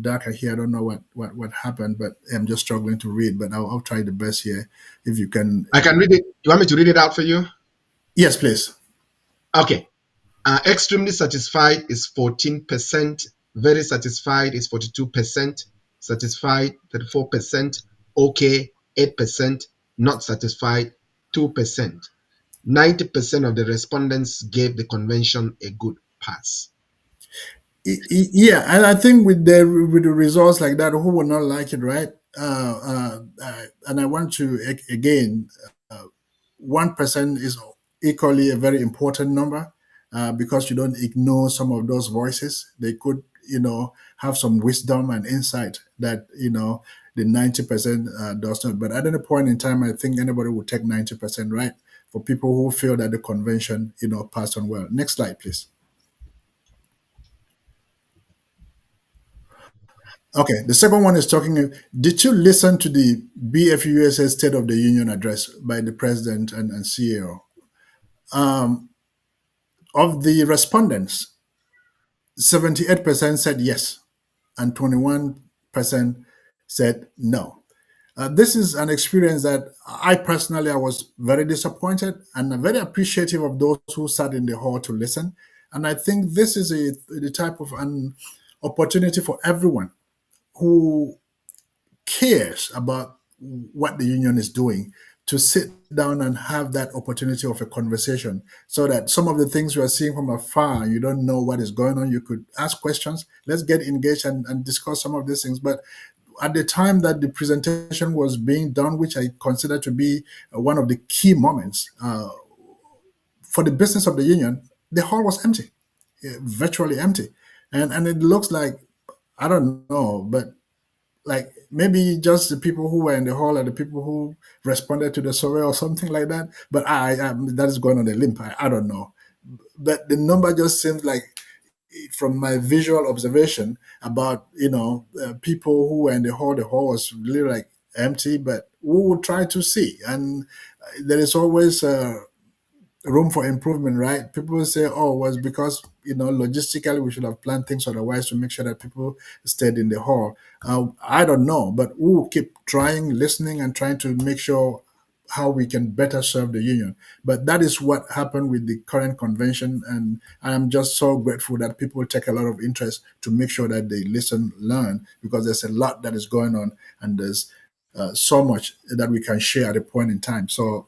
darker here. I don't know what happened, but I'm just struggling to read, but I'll try the best here. If you can. I can read it. You want me to read it out for you? Yes, please. Okay. Extremely satisfied is 14%. Very satisfied is 42%. Satisfied 34%. Okay 8%. Not satisfied 2%. 90% of the respondents gave the convention a good pass. Yeah, and I think with the results like that, who would not like it, right? And I want to again, 1% is equally a very important number, because you don't ignore some of those voices. They could, have some wisdom and insight that the 90% does not. But at any point in time, I think anybody would take 90%, right? For people who feel that the convention, passed on well. Next slide, please. Okay, the second one is talking. Did you listen to the BFU-USA State of the Union address by the president and CEO? Of the respondents, 78% said yes, and 21% said no. This is an experience that I was very disappointed and very appreciative of those who sat in the hall to listen. And I think this is the type of an opportunity for everyone who cares about what the union is doing to sit down and have that opportunity of a conversation, so that some of the things you are seeing from afar, you don't know what is going on, you could ask questions. Let's get engaged and discuss some of these things. But at the time that the presentation was being done, which I consider to be one of the key moments for the business of the union, the hall was empty, virtually empty. And it looks like, I don't know, but like maybe just the people who were in the hall are the people who responded to the survey or something like that. But I that is going on a limp. I don't know. But the number just seems like, from my visual observation, about people who were in the hall was really like empty. But we will try to see, and there is always room for improvement, right? People say, oh, was because logistically we should have planned things otherwise to make sure that people stayed in the hall. I don't know, but we will keep trying, listening, and trying to make sure how we can better serve the union. But that is what happened with the current convention, and I am just so grateful that people take a lot of interest to make sure that they listen, learn, because there's a lot that is going on, and there's so much that we can share at a point in time. So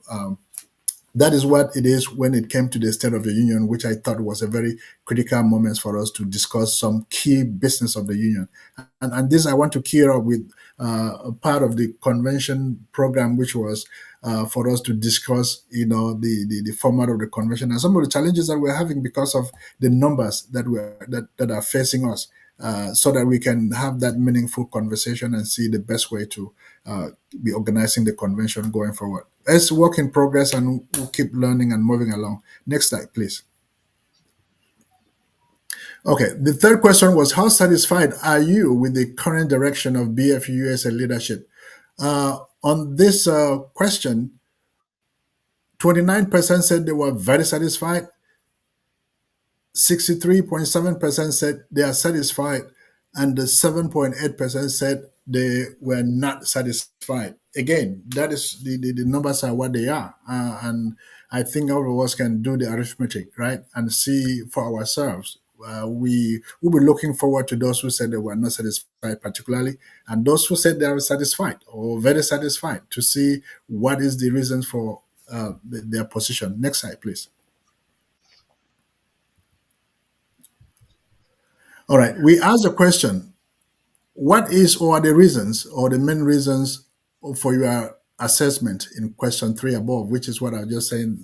that is what it is when it came to the State of the Union, which I thought was a very critical moment for us to discuss some key business of the Union. And this I want to key up with a part of the convention program, which was for us to discuss, the format of the convention and some of the challenges that we're having because of the numbers that are facing us. So that we can have that meaningful conversation and see the best way to be organizing the convention going forward. It's work in progress, and we'll keep learning and moving along. Next slide, please. Okay, the third question was, how satisfied are you with the current direction of BFU-USA leadership? On this question, 29% said they were very satisfied, 63.7% said they are satisfied, and the 7.8% said they were not satisfied. Again, that is the numbers are what they are. And I think all of us can do the arithmetic, right? And see for ourselves. We will be looking forward to those who said they were not satisfied particularly, and those who said they are satisfied or very satisfied, to see what is the reasons for their position. Next slide, please. All right, we asked the question, what is or are the reasons or the main reasons for your assessment in question 3 above, which is what I was just saying,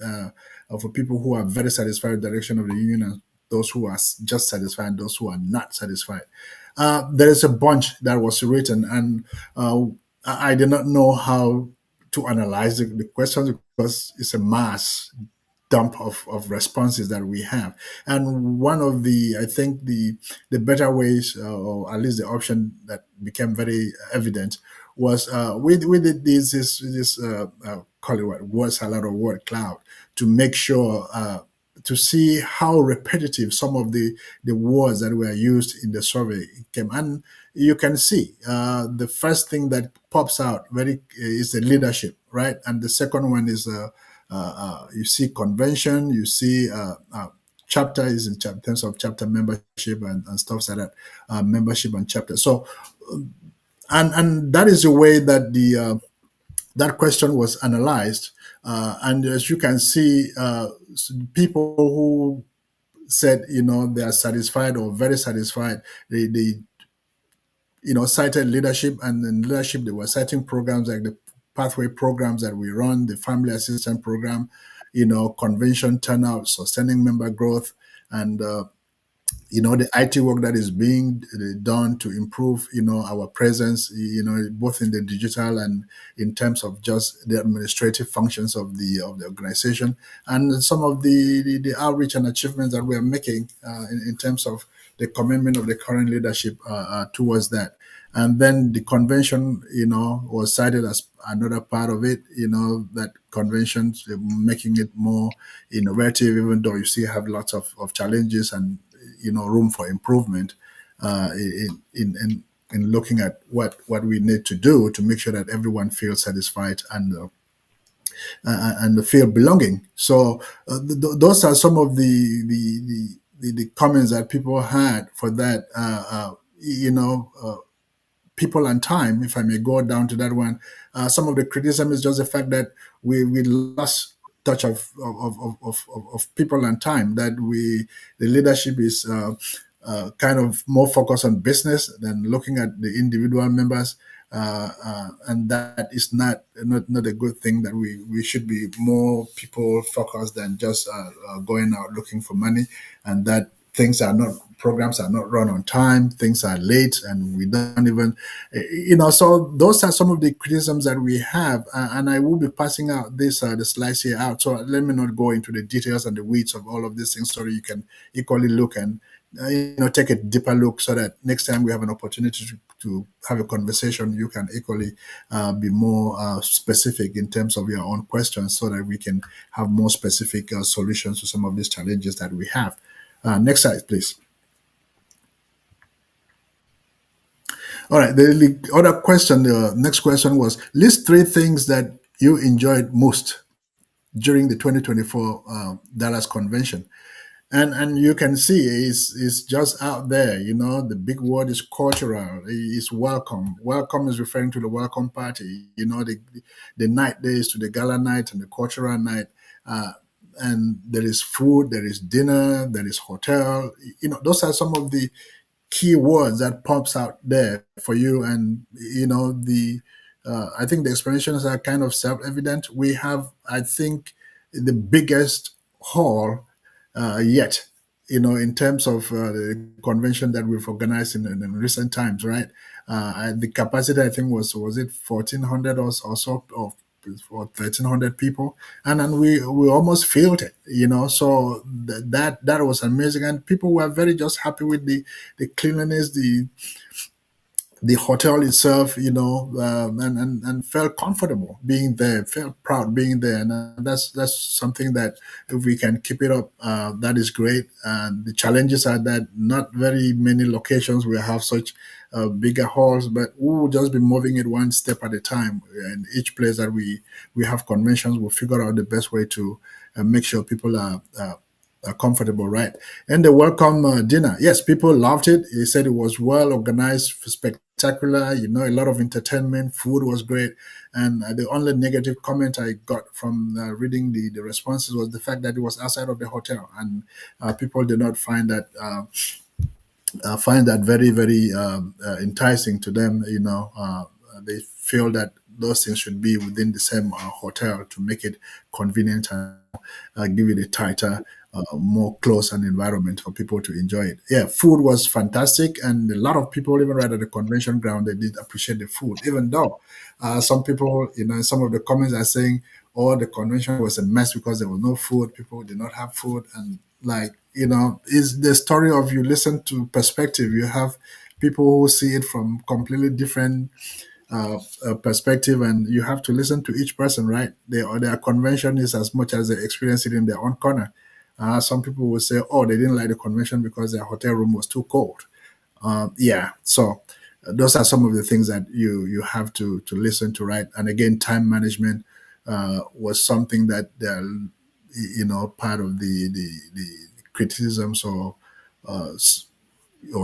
for people who are very satisfied with the direction of the union, and those who are just satisfied, and those who are not satisfied. There is a bunch that was written, and I did not know how to analyze the questions because it's a mass dump of responses that we have. And one of I think the better ways, or at least the option that became very evident, was we did this call it what word salad or word cloud to make sure to see how repetitive some of the words that were used in the survey came. And you can see the first thing that pops out very is the leadership, right? And the second one is you see convention, you see chapter is in terms of chapter membership and stuff like that, membership and chapter. So and that is the way that the that question was analyzed. And as you can see, people who said, they are satisfied or very satisfied, they cited leadership, and in leadership they were citing programs like the pathway programs that we run, the family assistance program, convention turnout, sustaining member growth, and the IT work that is being done to improve, our presence, both in the digital and in terms of just the administrative functions of the organization, and some of the outreach and achievements that we are making in terms of the commitment of the current leadership towards that. And then the convention, was cited as another part of it, that conventions making it more innovative, even though you still have lots of challenges and room for improvement in looking at what we need to do to make sure that everyone feels satisfied and feel belonging. So those are some of the comments that people had for that. People and time, if I may go down to that one. Some of the criticism is just the fact that we lost touch of people and time, that the leadership is kind of more focused on business than looking at the individual members, and that is not a good thing. That we should be more people focused than just going out looking for money, and that programs are not run on time, things are late, and we don't even, so those are some of the criticisms that we have, and I will be passing out the slides here out. So let me not go into the details and the weeds of all of these things, so that you can equally look and take a deeper look, so that next time we have an opportunity to have a conversation, you can equally be more specific in terms of your own questions, so that we can have more specific solutions to some of these challenges that we have. Next slide, please. All right. The other question, the next question was, list 3 things that you enjoyed most during the 2024 Dallas convention. And you can see it's just out there. The big word is cultural. It's welcome. Welcome is referring to the welcome party. The night days to the gala night and the cultural night. And there is food, there is dinner, there is hotel. Those are some of the key words that pops out there for you. And I think the explanations are kind of self-evident. We have, I think, the biggest hall yet, in terms of the convention that we've organized in recent times, right? And the capacity, I think, was it 1,400 or so, or 1,300 people, and then we almost filled it, so that was amazing, and people were very just happy with the cleanliness, the hotel itself, and felt comfortable being there, felt proud being there, and that's something that if we can keep it up, that is great. And the challenges are that not very many locations will have such bigger halls, but we will just be moving it one step at a time. And each place that we have conventions, we'll figure out the best way to make sure people are comfortable, right? And the welcome dinner, yes, people loved it. They said it was well organized, spectacular, a lot of entertainment, food was great. And the only negative comment I got from reading the responses was the fact that it was outside of the hotel, and people did not find that very, very enticing to them. They feel that those things should be within the same hotel to make it convenient and give it a tighter, more close an environment for people to enjoy it. Yeah, food was fantastic, and a lot of people, even right at the convention ground, they did appreciate the food, even though some people, some of the comments are saying, oh, the convention was a mess because there was no food, people did not have food. And is the story of, you listen to perspective, you have people who see it from completely different perspective, and you have to listen to each person, right? Their convention is as much as they experience it in their own corner. Some people will say, oh, they didn't like the convention because their hotel room was too cold. Yeah, so those are some of the things that you have to listen to, right? And again, time management was something that part of the criticisms or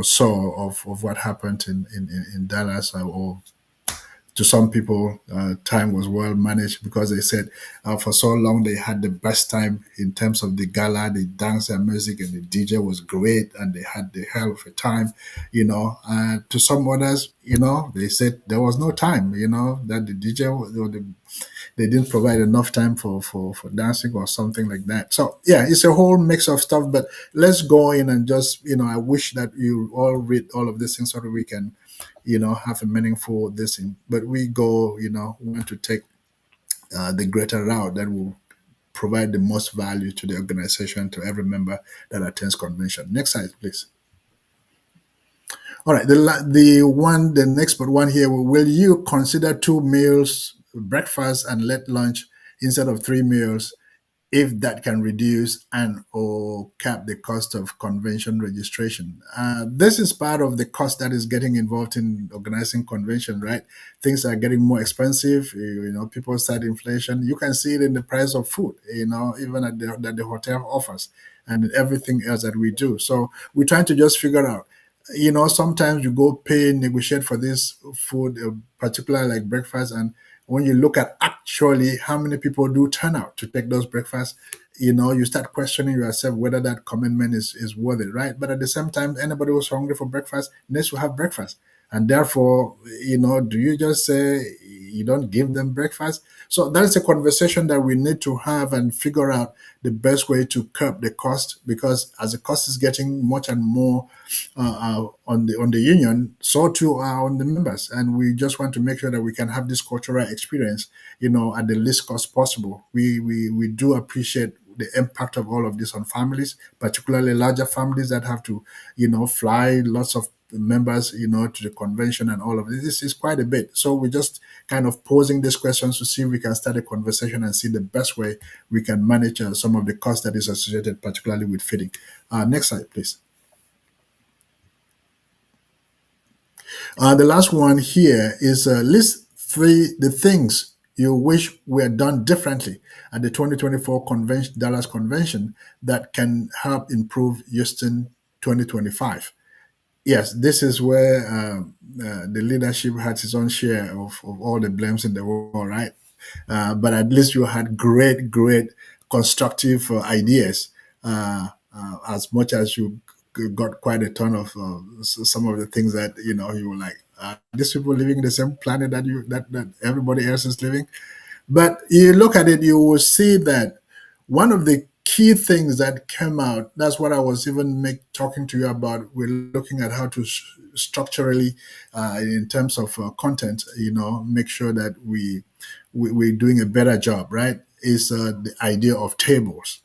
so of what happened in Dallas, or to some people, time was well managed because they said for so long they had the best time in terms of the gala, the dance and music, and the DJ was great, and they had the hell of a time, to some others, they said there was no time, that the DJ they didn't provide enough time for dancing or something like that. So yeah, it's a whole mix of stuff. But let's go in and just, I wish that you all read all of these things so that we can, have a meaningful this thing. But we go, want to take the greater route that will provide the most value to the organization, to every member that attends convention. Next slide, please. All right, the next but one here. Will you consider 2 meals, breakfast and late lunch, instead of 3 meals, if that can reduce and or cap the cost of convention registration? This is part of the cost that is getting involved in organizing convention, right? Things are getting more expensive. People start inflation. You can see it in the price of food. Even that the hotel offers, and everything else that we do. So we're trying to just figure out, sometimes you go pay, negotiate for this food, particularly like breakfast, and when you look at actually how many people do turn out to take those breakfasts, you start questioning yourself whether that commitment is worth it, right? But at the same time, anybody who's hungry for breakfast needs to have breakfast. And therefore, do you just say you don't give them breakfast? So that's a conversation that we need to have and figure out the best way to curb the cost, because as the cost is getting much and more on the union, so too are on the members, and we just want to make sure that we can have this cultural experience, at the least cost possible. We do appreciate the impact of all of this on families, particularly larger families that have to, fly lots of members, to the convention, and all of this. This is quite a bit. So we're just kind of posing these questions to see if we can start a conversation and see the best way we can manage some of the costs that is associated, particularly with feeding. Next slide, please. The last one here is list the things you wish were done differently at the 2024 Dallas Convention that can help improve Houston 2025. Yes, this is where the leadership had its own share of all the blames in the world, right? But at least you had great constructive ideas, as much as you got quite a ton of some of the things that you were like, these people living in the same planet that everybody else is living. But you look at it, you will see that one of the key things that came out, that's what I was even talking to you about. We're looking at how to structurally, in terms of content, make sure that we're doing a better job, right? Is the idea of tables,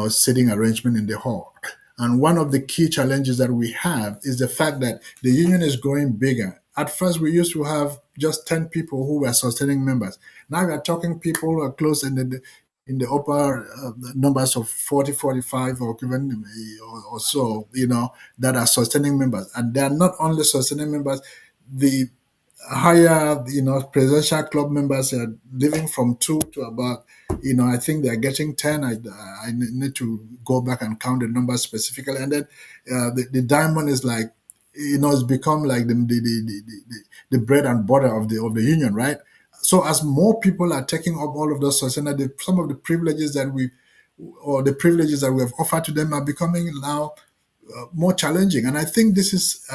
sitting arrangement in the hall. And one of the key challenges that we have is the fact that the union is growing bigger. At first, we used to have just 10 people who were sustaining members. Now we are talking people who are close in the upper numbers of 40, 45, or even or so, that are sustaining members. And they are not only sustaining members, the higher, presidential club members are living from 2 to about, I think they're getting 10. I need to go back and count the numbers specifically. And then the diamond is like, it's become like the bread and butter of the union, right? So as more people are taking up all of those sustainable, some of the privileges that we have offered to them are becoming now more challenging. And I think this is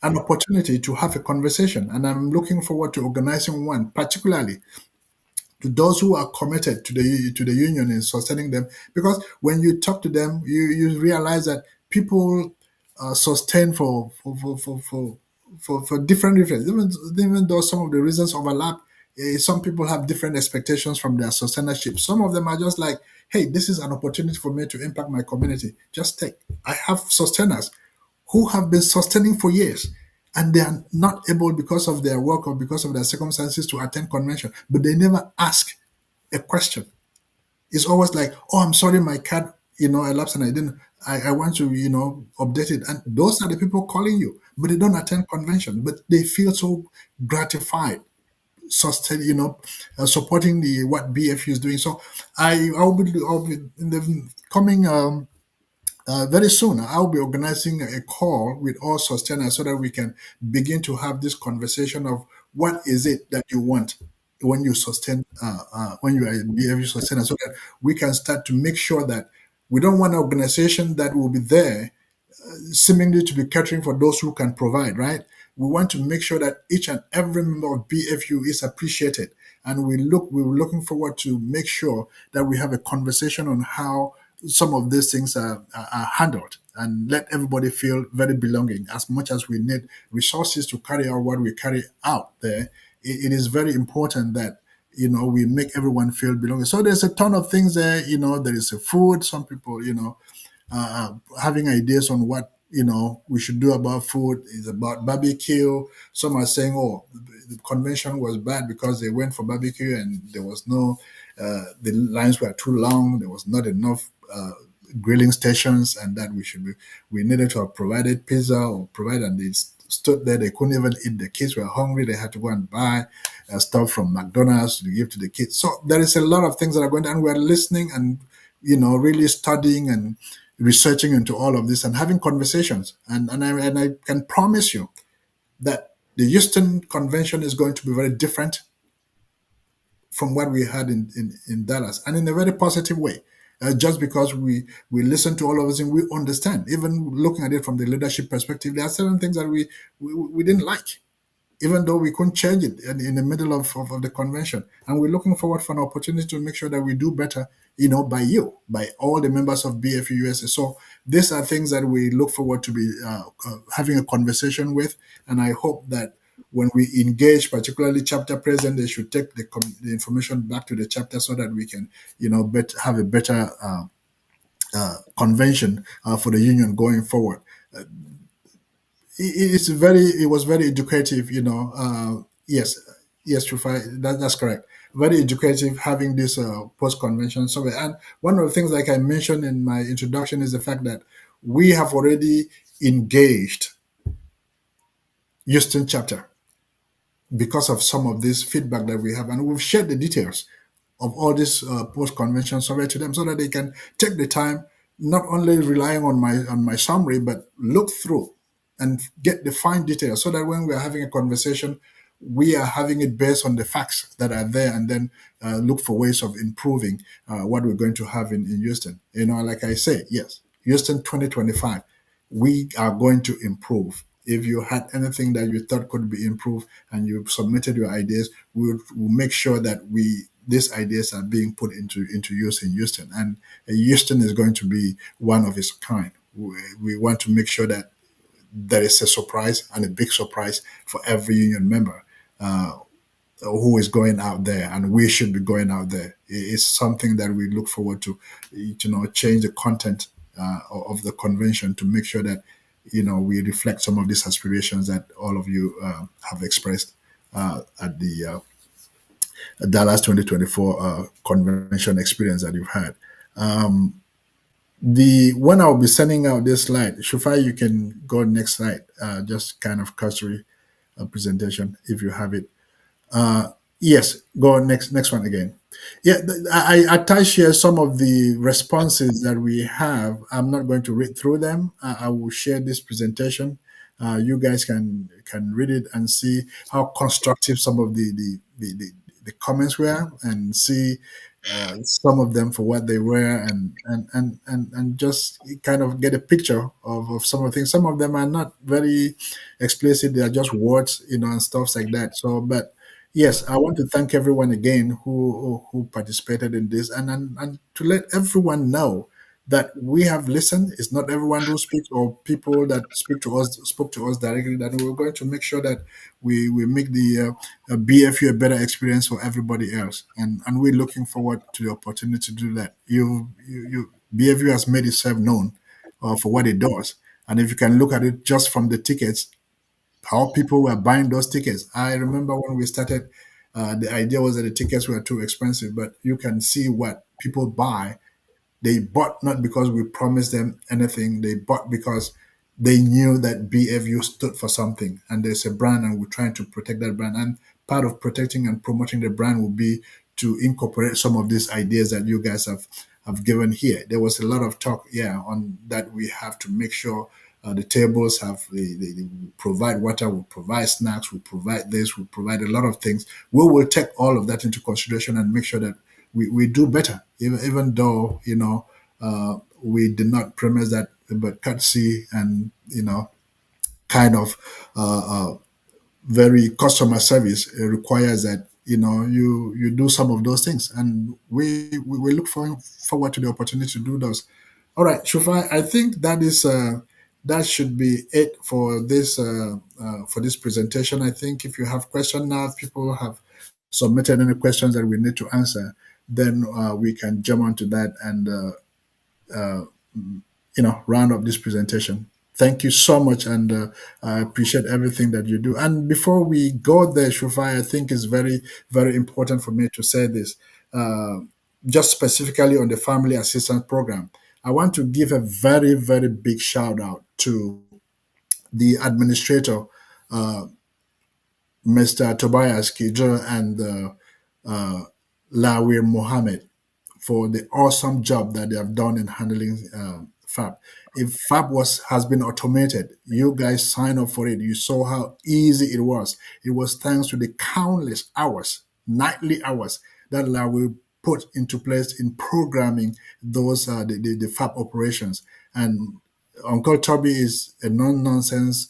an opportunity to have a conversation, and I'm looking forward to organizing one, particularly to those who are committed to the union and sustaining them. Because when you talk to them, you realize that people sustain for different reasons. Even though some of the reasons overlap, some people have different expectations from their sustainership. Some of them are just like, hey, this is an opportunity for me to impact my community. Just take. I have sustainers who have been sustaining for years. and they are not able because of their work or because of their circumstances to attend convention, but they never ask a question. It's always like, oh, I'm sorry, my card, elapsed and I didn't, I want to, update it. And those are the people calling you, but they don't attend convention, but they feel so gratified, sustain, supporting the what BFU is doing. So I'll be in the coming very soon. I'll be organizing a call with all sustainers so that we can begin to have this conversation of what is it that you want when you sustain, when you are a BFU sustainer, so that we can start to make sure that we don't want an organization that will be there seemingly to be catering for those who can provide, right? We want to make sure that each and every member of BFU is appreciated. And we were looking forward to make sure that we have a conversation on how some of these things are handled and let everybody feel very belonging. As much as we need resources to carry out what we carry out there, it is very important that we make everyone feel belonging. So there's a ton of things there. There is a food. Some people, having ideas on what we should do about food is about barbecue. Some are saying, oh, the convention was bad because they went for barbecue and there was no the lines were too long, there was not enough grilling stations, and that we needed to have provided pizza or provide, and they stood there, they couldn't even eat. The kids were hungry, they had to go and buy stuff from McDonald's to give to the kids. So there is a lot of things that are going on. We're listening and really studying and researching into all of this and having conversations. And I can promise you that the Houston convention is going to be very different from what we had in Dallas, and in a very positive way. Just because we listen to all of this and we understand, even looking at it from the leadership perspective, there are certain things that we didn't like, even though we couldn't change it in the middle of the convention. And we're looking forward for an opportunity to make sure that we do better, by all the members of BFU-USA. So these are things that we look forward to be having a conversation with. And I hope that when we engage, particularly chapter president, they should take the information back to the chapter so that we can, have a better convention for the union going forward. It was very educative, yes, yes, Rufai, that's correct. Very educative having this post convention survey. And one of the things, like I mentioned in my introduction, is the fact that we have already engaged Houston chapter because of some of this feedback that we have, and we've shared the details of all this post-convention survey to them so that they can take the time, not only relying on my summary, but look through and get the fine details, so that when we are having a conversation, we are having it based on the facts that are there, and then look for ways of improving what we're going to have in Houston. Like I say, yes, Houston 2025, we are going to improve. If you had anything that you thought could be improved and you submitted your ideas, we'll make sure that these ideas are being put into use in Houston. And Houston is going to be one of its kind. We want to make sure that there is a surprise, and a big surprise for every union member who is going out there, and we should be going out there. It's something that we look forward to, change the content of the convention to make sure that we reflect some of these aspirations that all of you have expressed at the Dallas 2024 convention experience that you've had. The when I'll be sending out this slide, Shufai, you can go next slide. Just kind of cursory presentation if you have it. Yes, go next one again. Yeah, I attach here some of the responses that we have. I'm not going to read through them. I will share this presentation. You guys can read it and see how constructive some of the comments were, and see some of them for what they were, and just kind of get a picture of some of the things. Some of them are not very explicit; they are just words, and stuff like that. So, but yes, I want to thank everyone again who participated in this, and to let everyone know that we have listened. It's not everyone who speaks, or people that spoke to us directly. That we're going to make sure that we make the BFU a better experience for everybody else, and we're looking forward to the opportunity to do that. You BFU has made itself known for what it does, and if you can look at it just from the tickets, how people were buying those tickets. I remember when we started, the idea was that the tickets were too expensive, but you can see what people buy. They bought not because we promised them anything. They bought because they knew that BFU stood for something, and there's a brand, and we're trying to protect that brand. And part of protecting and promoting the brand will be to incorporate some of these ideas that you guys have given here. There was a lot of talk, yeah, on that we have to make sure the tables have they provide water, we provide snacks, we provide this, we provide a lot of things. We will take all of that into consideration and make sure that we do better, even though we did not premise that, but courtesy and kind of very customer service requires that you do some of those things, and we look forward to the opportunity to do those. All right, Shufai, I think that should be it for this presentation. I think if you have questions now, if people have submitted any questions that we need to answer, then we can jump onto that and round up this presentation. Thank you so much, and I appreciate everything that you do. And before we go there, Shufai, I think it's very, very important for me to say this, uh, just specifically on the Family Assistance Program. I want to give a very, very big shout out to the administrator, Mr. Tobias Kijo, and Lawir Mohammed, for the awesome job that they have done in handling Fab. If Fab has been automated, you guys sign up for it. You saw how easy it was. It was thanks to the countless hours, nightly hours that we put into place in programming those the Fab operations. And Uncle Toby is a non-nonsense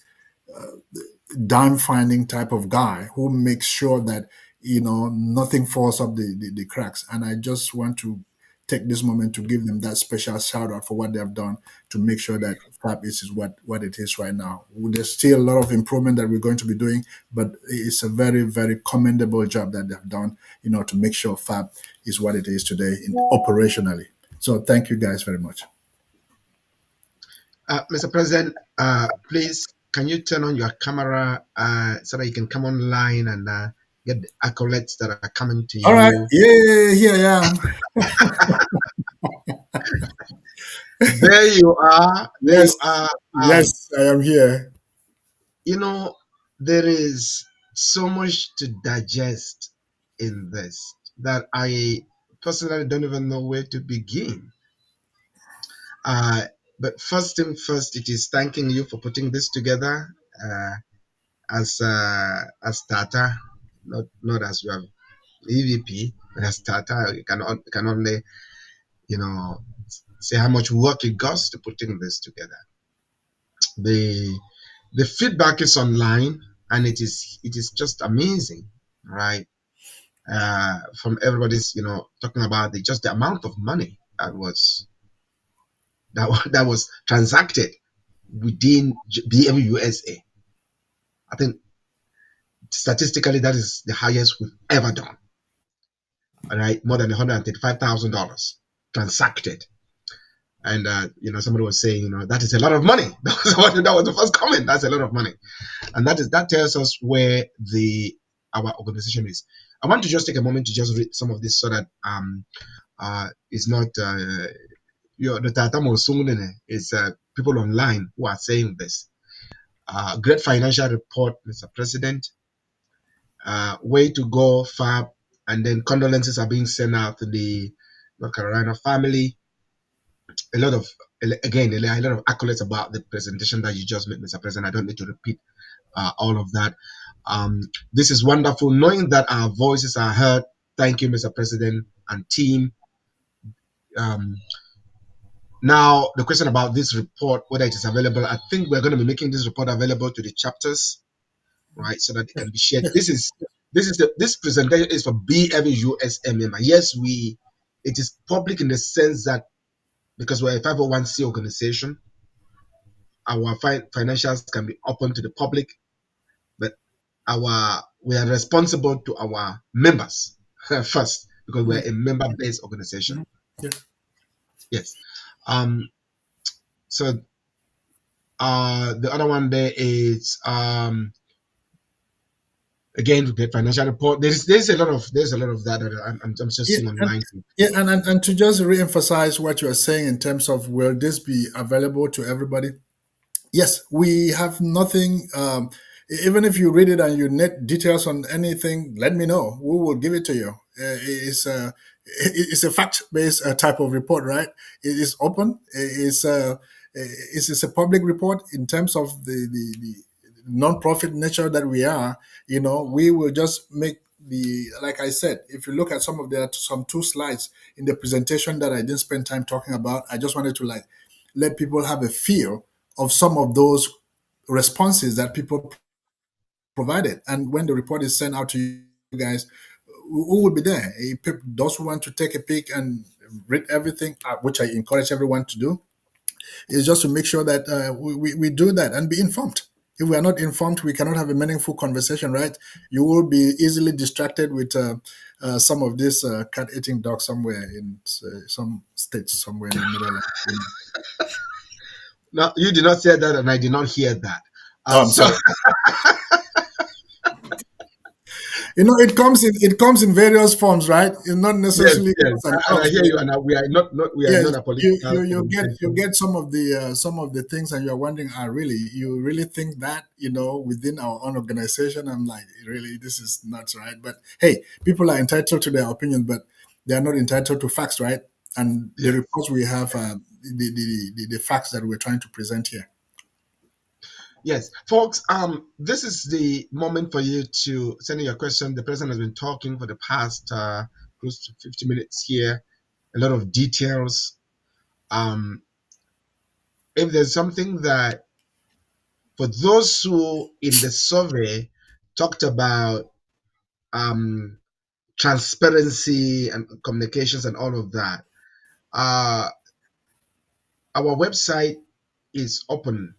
dime finding type of guy who makes sure that nothing falls up the cracks. And I just want to take this moment to give them that special shout out for what they have done to make sure that Fab is what it is right now. There's still a lot of improvement that we're going to be doing, but it's a very, very commendable job that they've done, to make sure Fab is what it is today operationally. So thank you guys very much. Mr. President, please, can you turn on your camera so that you can come online and get the accolades that are coming to you? All right. Yeah, here I am. There you are. There Yes. you are. Yes, I am here. There is so much to digest in this that I personally don't even know where to begin. But first thing first, it is thanking you for putting this together as Tata, not as your EVP, but as Tata. You can only say how much work it costs to putting this together. The feedback is online, and it is just amazing, right? From everybody's talking about just the amount of money that was transacted within BFU-USA. I think statistically that is the highest we've ever done. All right, more than $135,000 transacted. And somebody was saying, that is a lot of money. That was the first comment. That's a lot of money, and that tells us where our organization is. I want to just take a moment to just read some of this so that it's not the Tatamo Sungune. It's people online who are saying this. Great financial report, Mr. President. Way to go, Fab. And then condolences are being sent out to the North Carolina family. A lot of accolades about the presentation that you just made, Mr. President. I don't need to repeat all of that. This is wonderful, knowing that our voices are heard. Thank you, Mr. President and team. Now, the question about this report, whether it is available, I think we're going to be making this report available to the chapters, right, so that it can be shared. This presentation is for BFU-USA member. Yes, it is public in the sense that because we're a 501c organization, our financials can be open to the public, but we are responsible to our members first because we're a member-based organization. Yes. So the other one there is Again, we get financial report. There's a lot of that I'm just Yeah, seeing online. and to just re-emphasize what you are saying in terms of will this be available to everybody? Yes, we have nothing. Even if you read it and you need details on anything, let me know. We will give it to you. It's a fact-based type of report, right? It is open. It's a public report in terms of the non-profit nature that we are. We will just make like I said, if you look at some two slides in the presentation that I didn't spend time talking about, I just wanted to let people have a feel of some of those responses that people provided. And when the report is sent out to you guys, who will be there? Those who want to take a peek and read everything, which I encourage everyone to do, is just to make sure that we do that and be informed. If we are not informed, we cannot have a meaningful conversation, right? You will be easily distracted with some of this cat-eating dog somewhere in some states, somewhere in the middle. No, you did not say that, and I did not hear that. I'm sorry. It comes in various forms, right? It's not necessarily. Yes. And I hear you, and we are not a political. You get some of the things, and you're wondering, you really think that within our own organization? I'm like, really, this is nuts, right? But hey, people are entitled to their opinion, but they are not entitled to facts, right? And the reports we have, the facts that we're trying to present here. Yes, folks, this is the moment for you to send in your question. The president has been talking for the past close to 50 minutes here, a lot of details. If there's something that, for those who in the survey talked about transparency and communications and all of that, our website is open.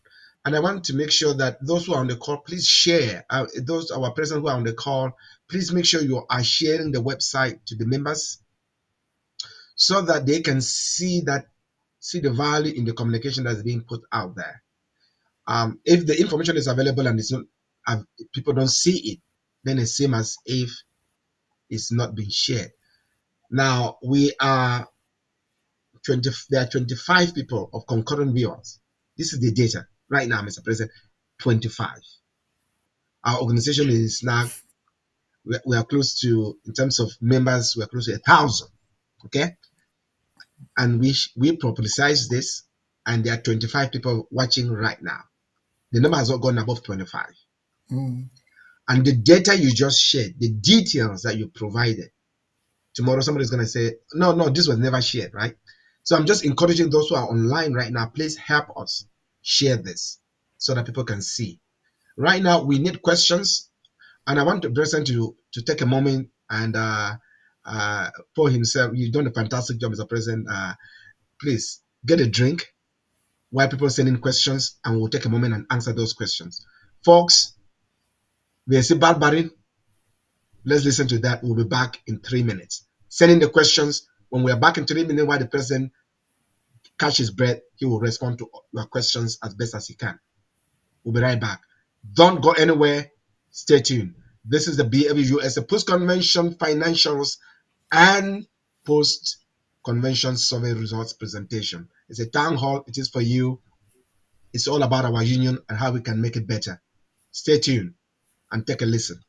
And I want to make sure that those who are on the call, please share. Those our present who are on the call, please make sure you are sharing the website to the members so that they can see the value in the communication that's being put out there. If the information is available and it's not, people don't see it, then it's same as if it's not being shared. Now there are 25 people of concurrent viewers. This is the data. Right now, Mr. President, 25. Our organization is now, we are close to, in terms of members, we are close to 1,000. Okay? And we publicize this, and there are 25 people watching right now. The number has not gone above 25. And the data you just shared, the details that you provided, tomorrow somebody's going to say, no, this was never shared, right? So I'm just encouraging those who are online right now, please help us share this so that people can see. Right now, we need questions, and I want the president to take a moment and for himself. You've done a fantastic job, Mr. President. Please get a drink while people send in questions, and we'll take a moment and answer those questions. Folks, we see Barbarin. Let's listen to that. We'll be back in 3 minutes. Send in the questions. When we are back in 3 minutes, while the president catch his breath, he will respond to your questions as best as he can. We'll be right back. Don't go anywhere. Stay tuned. This is the BFU-USA post-convention financials and post-convention survey results presentation. It's a town hall. It is for you. It's all about our union and how we can make it better. Stay tuned and take a listen.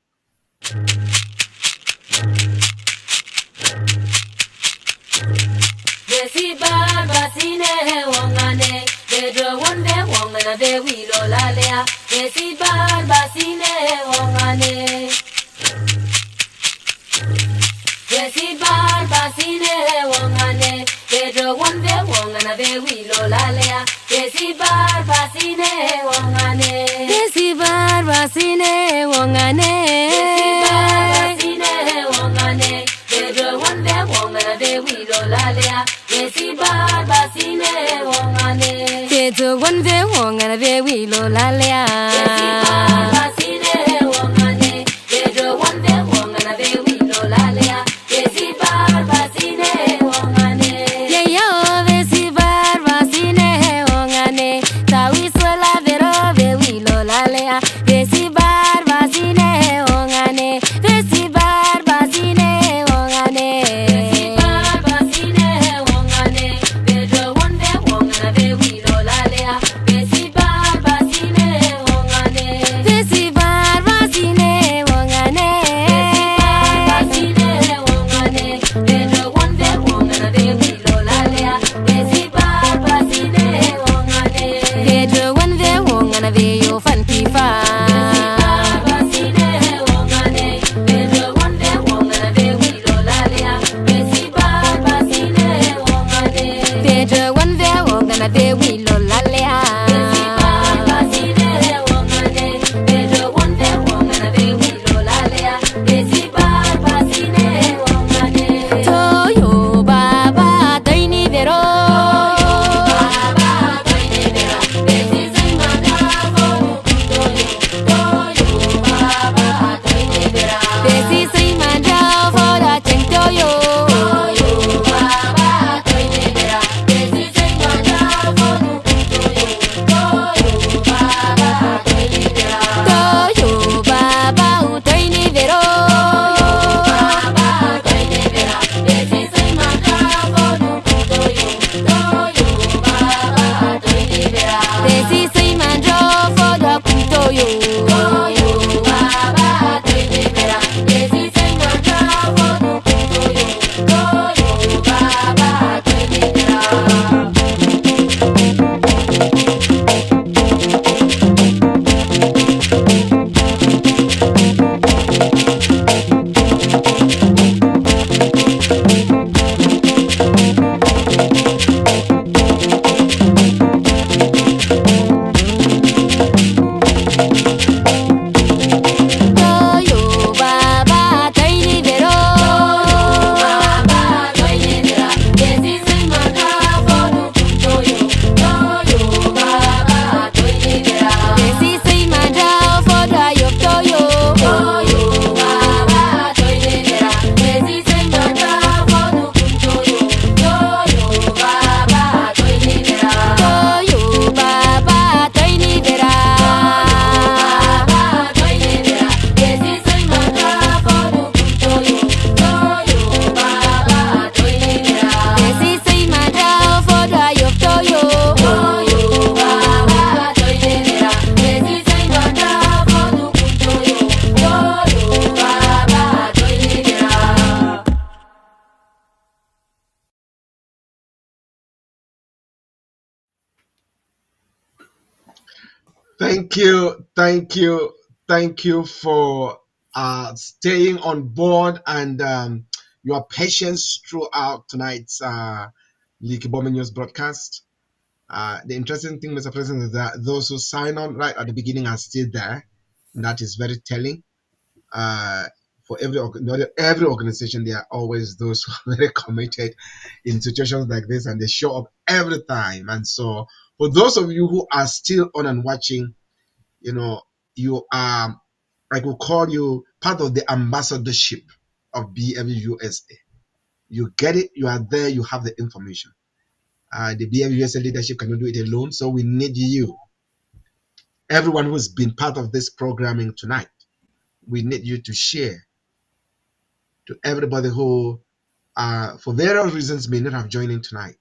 wongana de wilo lalea. Toyo baba toini vero. Desi say manja for the chentoyo. Toyo baba toini vero. Desi say manja for the kuntoyo. Toyo baba toini vero. Desi say manja for the yotoyo. Toyo baba toini vera. Desi say manja for the yotoyo. Thank you for staying on board and your patience throughout tonight's Leaky Bomber News broadcast. The interesting thing, Mr. President, is that those who sign on right at the beginning are still there. And that is very telling. For every organization, there are always those who are very committed in situations like this, and they show up every time. And so, for those of you who are still on and watching, you are, I will call you part of the ambassadorship of BFU-USA. You get it, you are there, you have the information. The BFU-USA leadership cannot do it alone, so we need you. Everyone who's been part of this programming tonight, we need you to share to everybody who, for various reasons, may not have joined in tonight.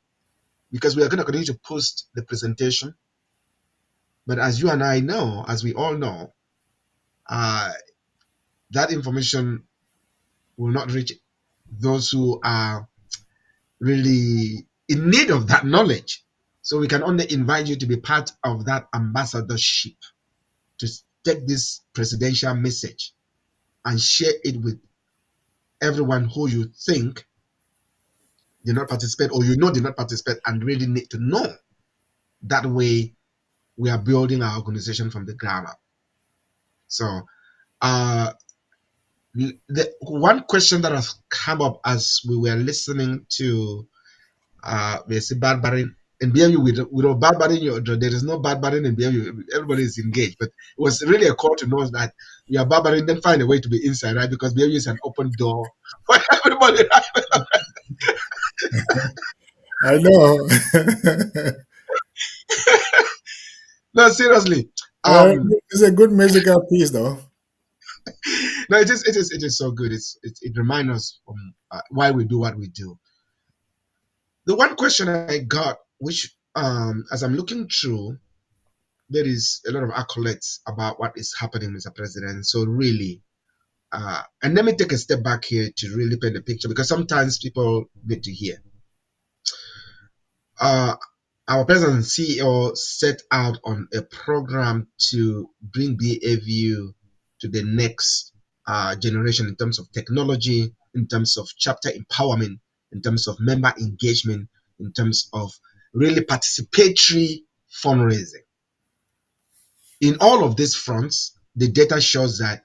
Because we are going to continue to post the presentation. But as you and I know, as we all know, that information will not reach those who are really in need of that knowledge. So we can only invite you to be part of that ambassadorship, to take this presidential message and share it with everyone who you think did not participate or did not participate and really need to know. That way, we are building our organization from the ground up. So, the one question that has come up as we were listening to Barbarin in BFU, with Barbarin, there is no Barbarin in BFU. Everybody is engaged, but it was really a call to know that we are Barbarin, then find a way to be inside, right? Because BFU is an open door for everybody, right? I know. No, seriously. It's a good musical piece, though. No, it is so good. It reminds us why we do what we do. The one question I got, which as I'm looking through, there is a lot of accolades about what is happening, Mr. President. So really, and let me take a step back here to really paint the picture, because sometimes people need to hear. Our president and CEO set out on a program to bring BFU to the next generation in terms of technology, in terms of chapter empowerment, in terms of member engagement, in terms of really participatory fundraising. In all of these fronts, the data shows that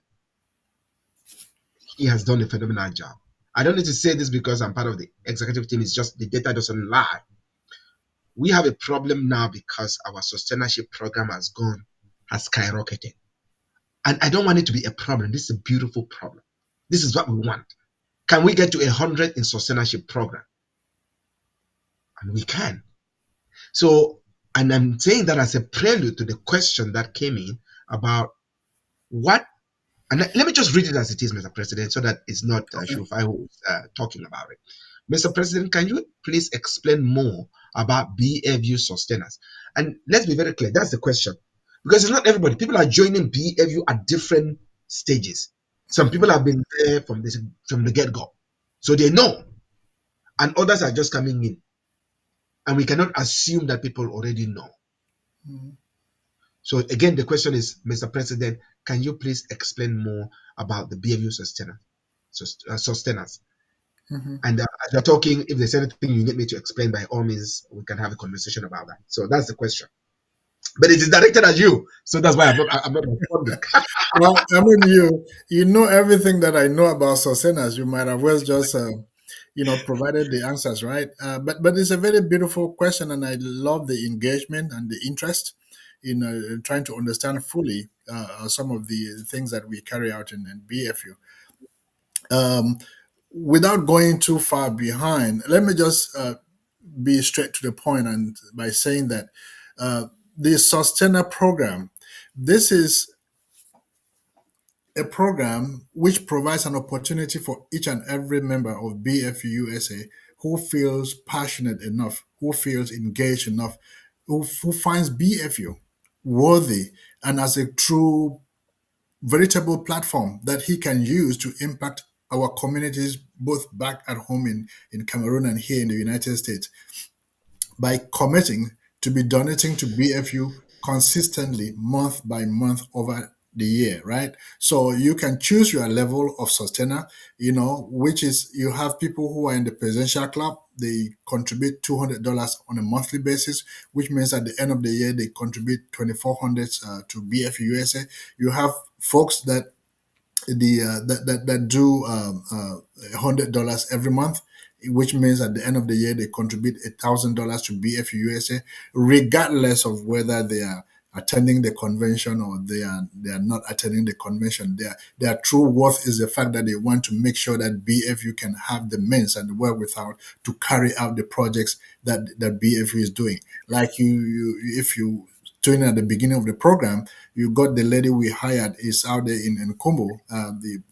he has done a phenomenal job. I don't need to say this because I'm part of the executive team. It's just the data doesn't lie. We have a problem now because our sustainership program has skyrocketed. And I don't want it to be a problem. This is a beautiful problem. This is what we want. Can we get to 100 in sustainership program? And we can. So, and I'm saying that as a prelude to the question that came in about what, and let me just read it as it is, Mr. President, so that it's not Shufai who's talking about it. Mr. President, can you please explain more about BFU sustainers? And let's be very clear, that's the question. Because it's not everybody. People are joining BFU at different stages. Some people have been there from the get-go. So they know. And others are just coming in. And we cannot assume that people already know. So again, the question is, Mr. President, can you please explain more about the BFU sustainers? And as you're talking, if there's anything you need me to explain, by all means, we can have a conversation about that. So that's the question. But it is directed at you, so that's why I'm not responding. Well, I mean, you know everything that I know about sustenance. You might have well just provided the answers, right? But it's a very beautiful question, and I love the engagement and the interest in trying to understand fully some of the things that we carry out in BFU. Without going too far behind, let me just be straight to the point, and by saying that the Sustainer program, this is a program which provides an opportunity for each and every member of BFU-USA who feels passionate enough, who feels engaged enough, who finds BFU worthy and as a true, veritable platform that he can use to impact our communities both back at home in Cameroon and here in the United States, by committing to be donating to BFU consistently month by month over the year, right? So you can choose your level of sustainer, which is, you have people who are in the presidential club, they contribute $200 on a monthly basis, which means at the end of the year, they contribute $2,400 to BFU USA. You have folks that that do $100 every month, which means at the end of the year they contribute $1,000 to BFU-USA, regardless of whether they are attending the convention or they are not attending the convention. Their true worth is the fact that they want to make sure that BFU can have the means and the wherewithal to carry out the projects that BFU is doing. Like if you doing at the beginning of the program, you got the lady we hired is out there in Kumbo, the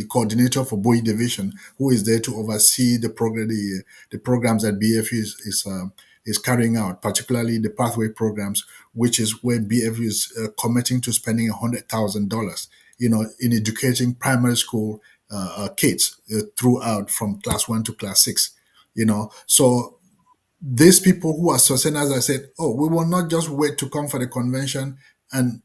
coordinator for Boy Division, who is there to oversee the programs that BFU is carrying out, particularly the pathway programs, which is where BFU is committing to spending $100,000, in educating primary school kids throughout from class 1 to class 6, So these people who are sustainers, I said, oh, we will not just wait to come for the convention and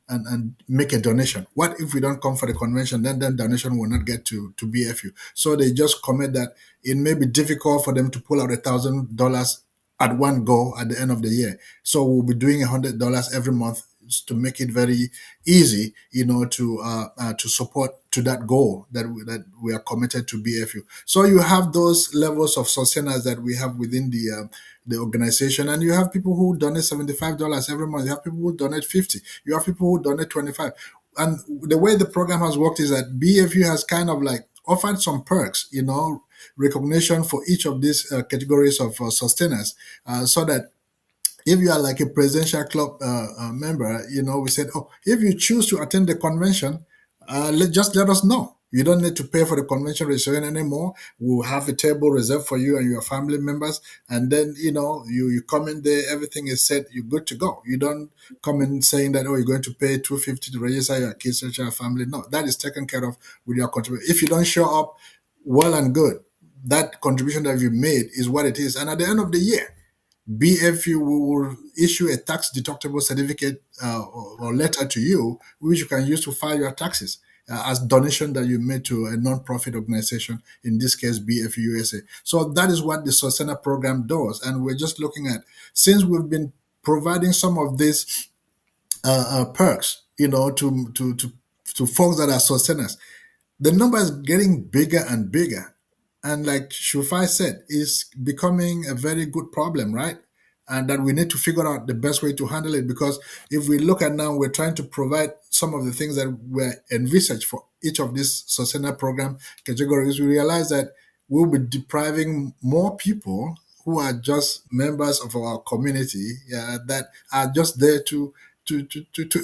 make a donation. What if we don't come for the convention? Then donation will not get to BFU. So they just commit that it may be difficult for them to pull out $1,000 at one go at the end of the year. So we'll be doing $100 every month to make it very easy, to support to that goal that we are committed to BFU. So you have those levels of sustainers that we have within the organization, and you have people who donate $75 every month. You have people who donate $50. You have people who donate $25. And the way the program has worked is that BFU has kind of like offered some perks, recognition for each of these categories of sustainers, so that if you are like a presidential club member, we said, oh, if you choose to attend the convention, let us know. You don't need to pay for the convention registration anymore. We'll have a table reserved for you and your family members. And then, you come in there, everything is set, you're good to go. You don't come in saying that, oh, you're going to pay $250 to register your kids and your family. No, that is taken care of with your contribution. If you don't show up, well and good. That contribution that you made is what it is. And at the end of the year, BFU will issue a tax deductible certificate or letter to you, which you can use to file your taxes. as donation that you made to a non-profit organization, in this case BFU-USA. So that is what the Sustainer program does, and we're just looking at, since we've been providing some of these perks, to folks that are sustainers, the number is getting bigger and bigger. And like Shufai said, it's becoming a very good problem, right? And that we need to figure out the best way to handle it. Because if we look at now, we're trying to provide some of the things that were envisaged for each of these sustainer program categories. We realize that we'll be depriving more people who are just members of our community, that are just there to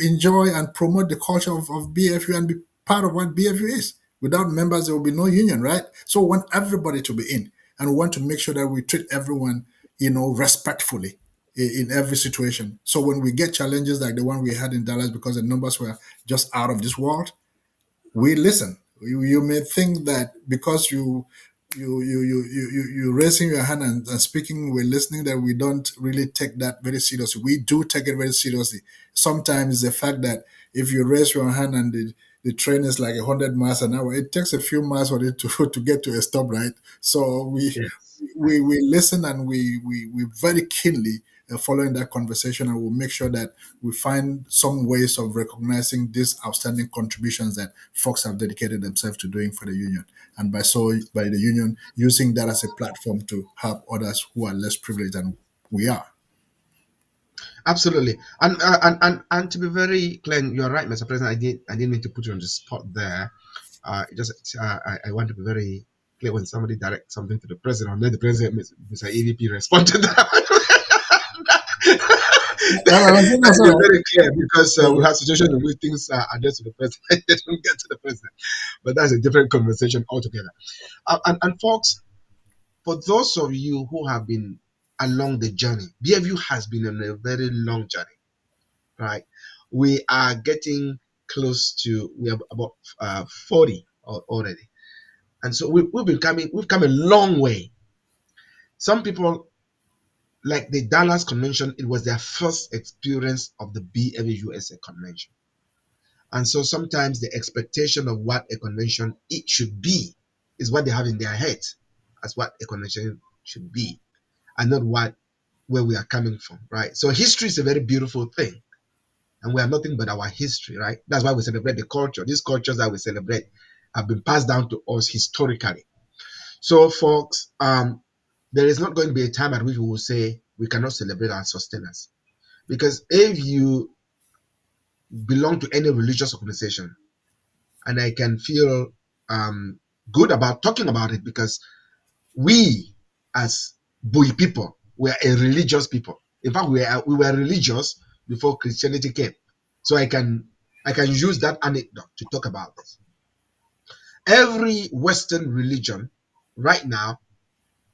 enjoy and promote the culture of BFU and be part of what BFU is. Without members, there will be no union, right? So we want everybody to be in, and we want to make sure that we treat everyone, respectfully in every situation. So when we get challenges like the one we had in Dallas because the numbers were just out of this world, we listen. You may think that because you raising your hand and speaking, we're listening, that we don't really take that very seriously. We do take it very seriously. Sometimes the fact that if you raise your hand and the train is like 100 miles an hour, it takes a few miles for it to get to a stop, right? So we listen, and we very keenly following that conversation, and we'll make sure that we find some ways of recognizing these outstanding contributions that folks have dedicated themselves to doing for the union, and by the union using that as a platform to help others who are less privileged than we are. Absolutely, and to be very clear, you're right, Mr. President. I didn't mean to put you on the spot there. I want to be very clear when somebody directs something to the president, let the president, Mr. EVP, respond to that. That's very clear, because we have situations in which things are addressed to the president, they don't get to the president. But that's a different conversation altogether. And folks, for those of you who have been along the journey, BFU has been on a very long journey, right? We are getting close to, we are about 40 already. And so we've come a long way. Some people, like the Dallas Convention, it was their first experience of the BFU-USA Convention. And so sometimes the expectation of what a convention it should be is what they have in their head as what a convention should be, and not where we are coming from, right? So history is a very beautiful thing, and we are nothing but our history, right? That's why we celebrate the culture. These cultures that we celebrate have been passed down to us historically. So folks, there is not going to be a time at which we will say we cannot celebrate our sustainers. Because if you belong to any religious organization, and I can feel good about talking about it, because we as Bui people, we are a religious people. In fact, we were religious before Christianity came. So I can use that anecdote to talk about this. Every Western religion right now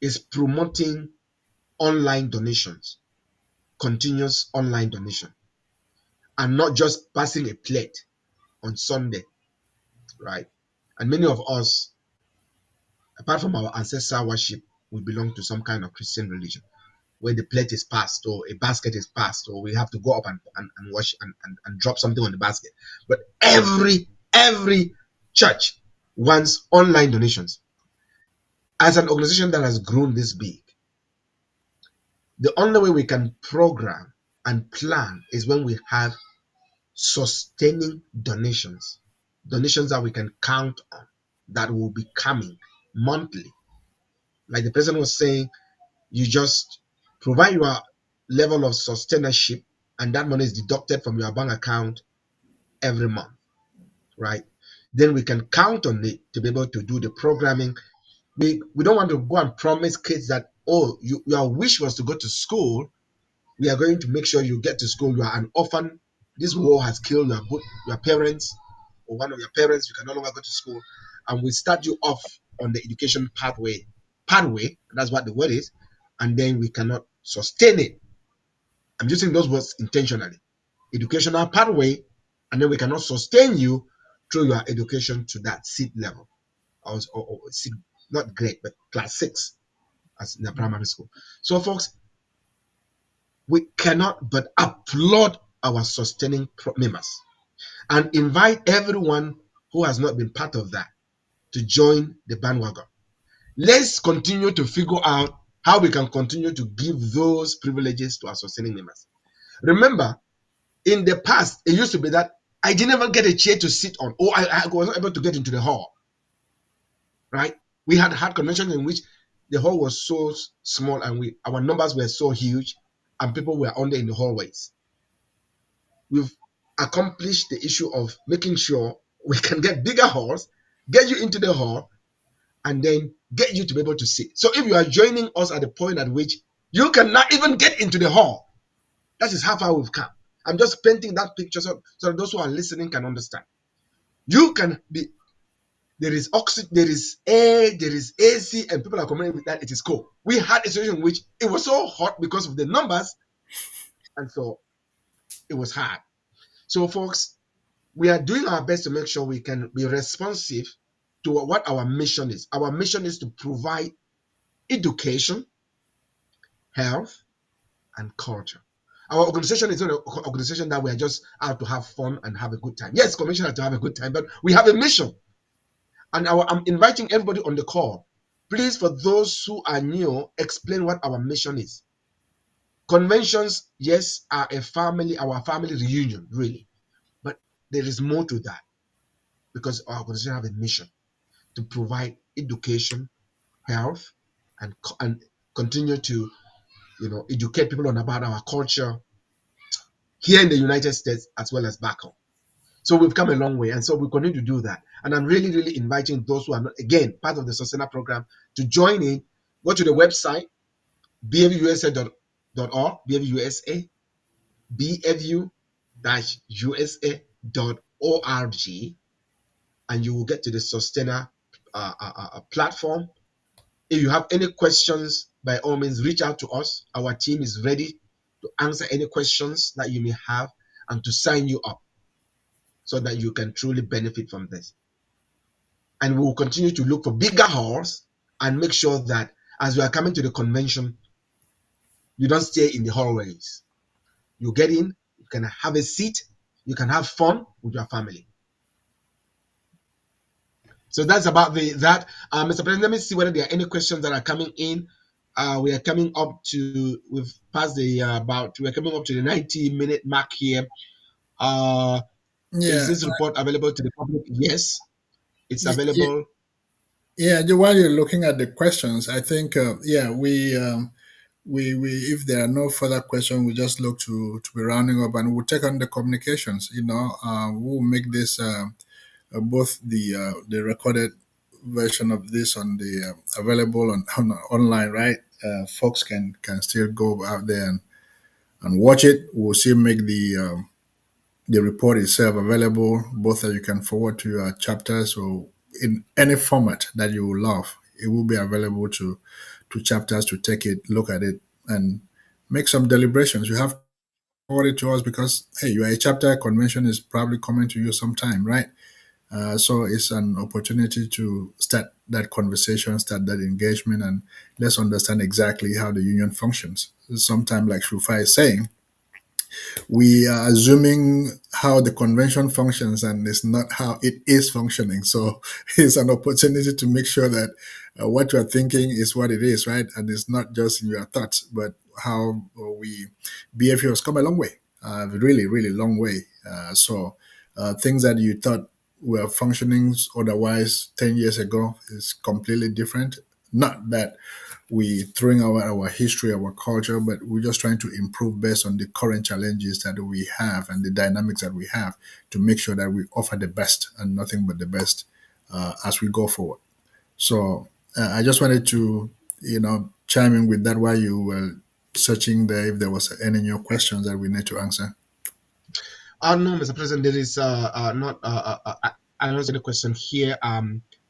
is promoting online donations, continuous online donation, and not just passing a plate on Sunday, right? And many of us, apart from our ancestral worship, we belong to some kind of Christian religion where the plate is passed or a basket is passed, or we have to go up and wash and drop something on the basket. But every church wants online donations. As an organization that has grown this big, the only way we can program and plan is when we have sustaining donations that we can count on, that will be coming monthly. Like the president was saying, you just provide your level of sustainership, and that money is deducted from your bank account every month, right? Then we can count on it to be able to do the programming. We don't want to go and promise kids that, oh, your wish was to go to school. We are going to make sure you get to school. You are an orphan. This war has killed your parents, or one of your parents. You can no longer go to school, and we start you off on the education pathway. That's what the word is, and then we cannot sustain it. I'm using those words intentionally. Educational pathway, and then we cannot sustain you through your education to that seed level, or seed, not grade, but class 6 as in the primary school. So, folks, we cannot but applaud our sustaining members and invite everyone who has not been part of that to join the bandwagon. Let's continue to figure out how we can continue to give those privileges to our sustaining members. Remember, in the past, it used to be that I didn't even get a chair to sit on, or I was not able to get into the hall, right? We had conventions in which the hall was so small and our numbers were so huge and people were only in the hallways. We've accomplished the issue of making sure we can get bigger halls, get you into the hall, and then get you to be able to sit. So if you are joining us at the point at which you cannot even get into the hall, that is how far we've come. I'm just painting that picture so those who are listening can understand. You can be, there is oxygen, there is air, there is AC, and people are complaining with that it is cold. We had a situation in which it was so hot because of the numbers, and so it was hard. So folks, we are doing our best to make sure we can be responsive to what our mission is. Our mission is to provide education, health, and culture. Our organization is not an organization that we are just out to have fun and have a good time. Yes, convention has to have a good time, but we have a mission. And I'm inviting everybody on the call. Please, for those who are new, explain what our mission is. Conventions, yes, are our family reunion, really. But there is more to that because our organization have a mission to provide education, health, and continue to educate people about our culture here in the United States as well as back home. So we've come a long way, and so we continue to do that. And I'm really, really inviting those who are not, again, part of the Sustainer program to join in. Go to the website, BFU-USA.org, BFU-USA, BFU-USA.org, and you will get to the Sustainer platform. If you have any questions, by all means, reach out to us. Our team is ready to answer any questions that you may have and to sign you up so that you can truly benefit from this. And we will continue to look for bigger halls and make sure that as we are coming to the convention, you don't stay in the hallways. You get in, you can have a seat, you can have fun with your family. So that's about that. Mr. President, let me see whether there are any questions that are coming in. We are coming up to, we've passed we're coming up to the 90-minute mark here. Is this report available to the public? Yes, it's available. Yeah, while you're looking at the questions, I think, we if there are no further questions, we just look to be rounding up, and we'll take on the communications. We'll make this both the recorded version of this on the available on online, right? Folks can still go out there and watch it. We'll still make the report itself available, both that you can forward to your chapters or in any format that you will love. It will be available to chapters to take it, look at it, and make some deliberations. You have to forward it to us because, hey, you are a chapter, convention is probably coming to you sometime, right? So it's an opportunity to start that conversation, start that engagement, and let's understand exactly how the union functions. Sometimes, like Shufa is saying, we are assuming how the convention functions and it's not how it is functioning. So it's an opportunity to make sure that what you're thinking is what it is, right? And it's not just in your thoughts, but how BFU has come a long way, really, really long way. So things that you thought were functioning otherwise 10 years ago is completely different. Not that we throwing our history, our culture, but we're just trying to improve based on the current challenges that we have and the dynamics that we have to make sure that we offer the best and nothing but the best as we go forward. So I just wanted to, chime in with that while you were searching there if there was any new questions that we need to answer. No, Mr. President, there is not I don't see the question here.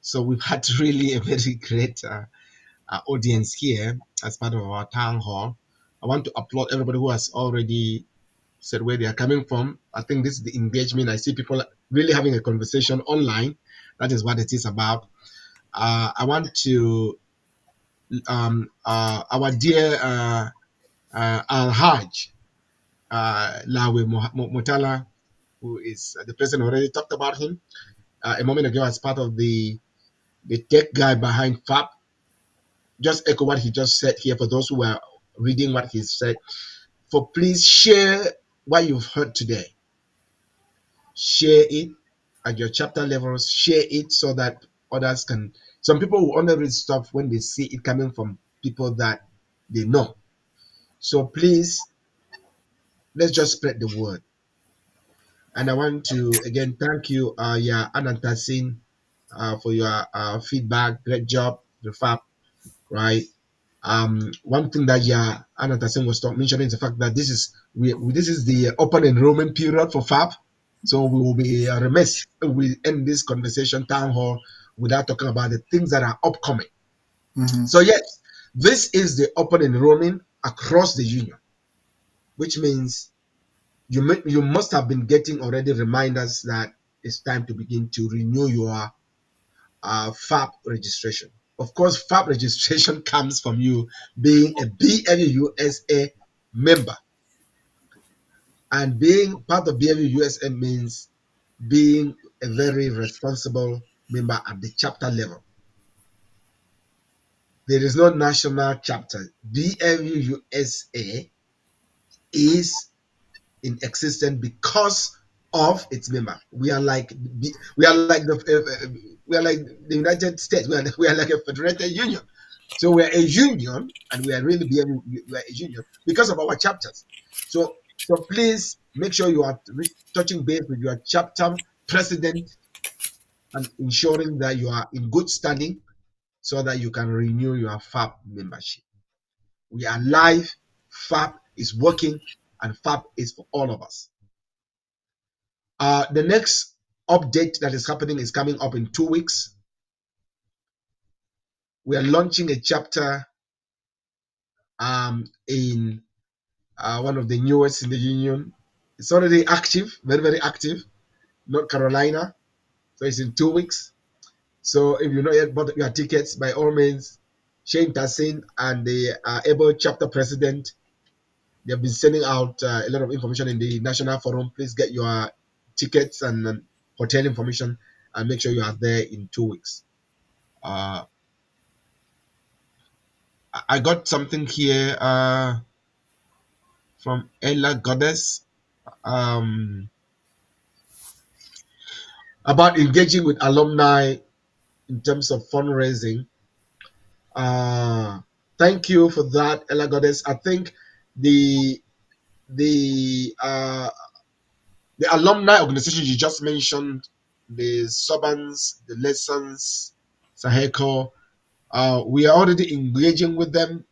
So we've had really a very great audience here as part of our town hall. I want to applaud everybody who has already said where they are coming from. I think this is the engagement. I see people really having a conversation online. That is what it is about. I want to our dear Al-Hajj Lawe Mutala, who is the president, already talked about him. a moment ago as part of the tech guy behind FAB. Just echo what he just said here for those who are reading what he said. For please share what you've heard today. Share it at your chapter levels. Share it so that others can. Some people will only read stuff when they see it coming from people that they know. So please, let's just spread the word. And I want to again thank you, Anantasin, for your feedback. Great job, the FAB, right? One thing that Anantasin was mentioning is the fact that this is the open enrollment period for FAB. So we will be remiss if we end this conversation, town hall, without talking about the things that are upcoming. So yes, this is the open enrollment across the union, which means you must have been getting already reminders that it's time to begin to renew your FAB registration. Of course, FAB registration comes from you being a BFU-USA member. And being part of BFU-USA means being a very responsible member at the chapter level. There is no national chapter. BFU-USA is in existence because of its member. We are like the United States. We are like a federated union. So we are a union, and we are really we are a union because of our chapters. So please make sure you are touching base with your chapter president and ensuring that you are in good standing so that you can renew your FAB membership. We are live. FAB is working, and FAB is for all of us. The next update that is happening is coming up in 2 weeks. We are launching a chapter in one of the newest in the union. It's already active, very, very active, North Carolina. So it's in 2 weeks. So if you not yet bought your tickets, by all means, Shane Tassin and the able chapter president, they have been sending out a lot of information in the national forum. Please get your tickets and hotel information and make sure you are there in 2 weeks. I got something here from Ella Goddess about engaging with alumni in terms of fundraising. Thank you for that, Ella Goddess. I think the alumni organizations you just mentioned, the Sobans, the Lessons, Saheko, we are already engaging with them.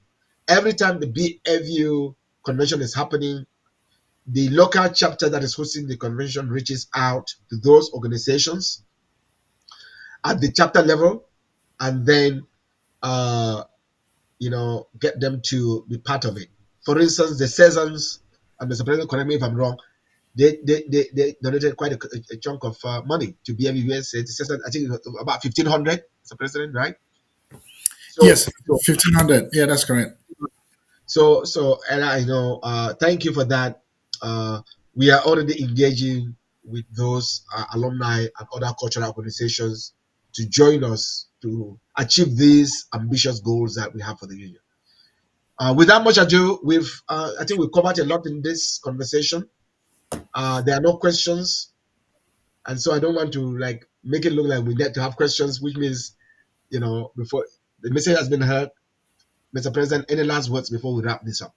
Every time the BFU convention is happening, the local chapter that is hosting the convention reaches out to those organizations at the chapter level and then get them to be part of it. For instance, the Seasons, and Mr. President, correct me if I'm wrong, they donated quite a chunk of money to BFU-USA. The Seasons, I think it was about 1,500, Mr. President, right? Yes, 1,500. Yeah, that's correct. So Ella, thank you for that. We are already engaging with those alumni and other cultural organizations to join us to achieve these ambitious goals that we have for the union. Without much ado, I think we've covered a lot in this conversation. There are no questions, and so I don't want to make it look like we need to have questions, which means before the message has been heard. Mr. President, any last words before we wrap this up?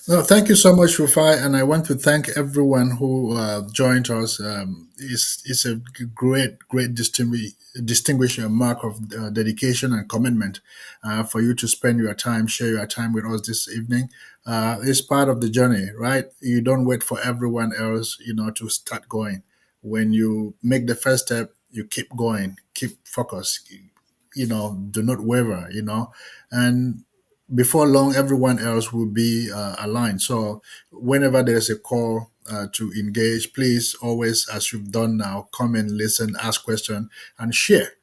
No, thank you so much, Rufai, and I want to thank everyone who joined us. It's a great distinguished mark of dedication and commitment for you to spend your time, share your time with us this evening. It's part of the journey, right? You don't wait for everyone else, to start going. When you make the first step, you keep going, keep focused, do not waver, and before long, everyone else will be aligned. So whenever there's a call to engage, please always, as you've done now, come and listen, ask questions, and share,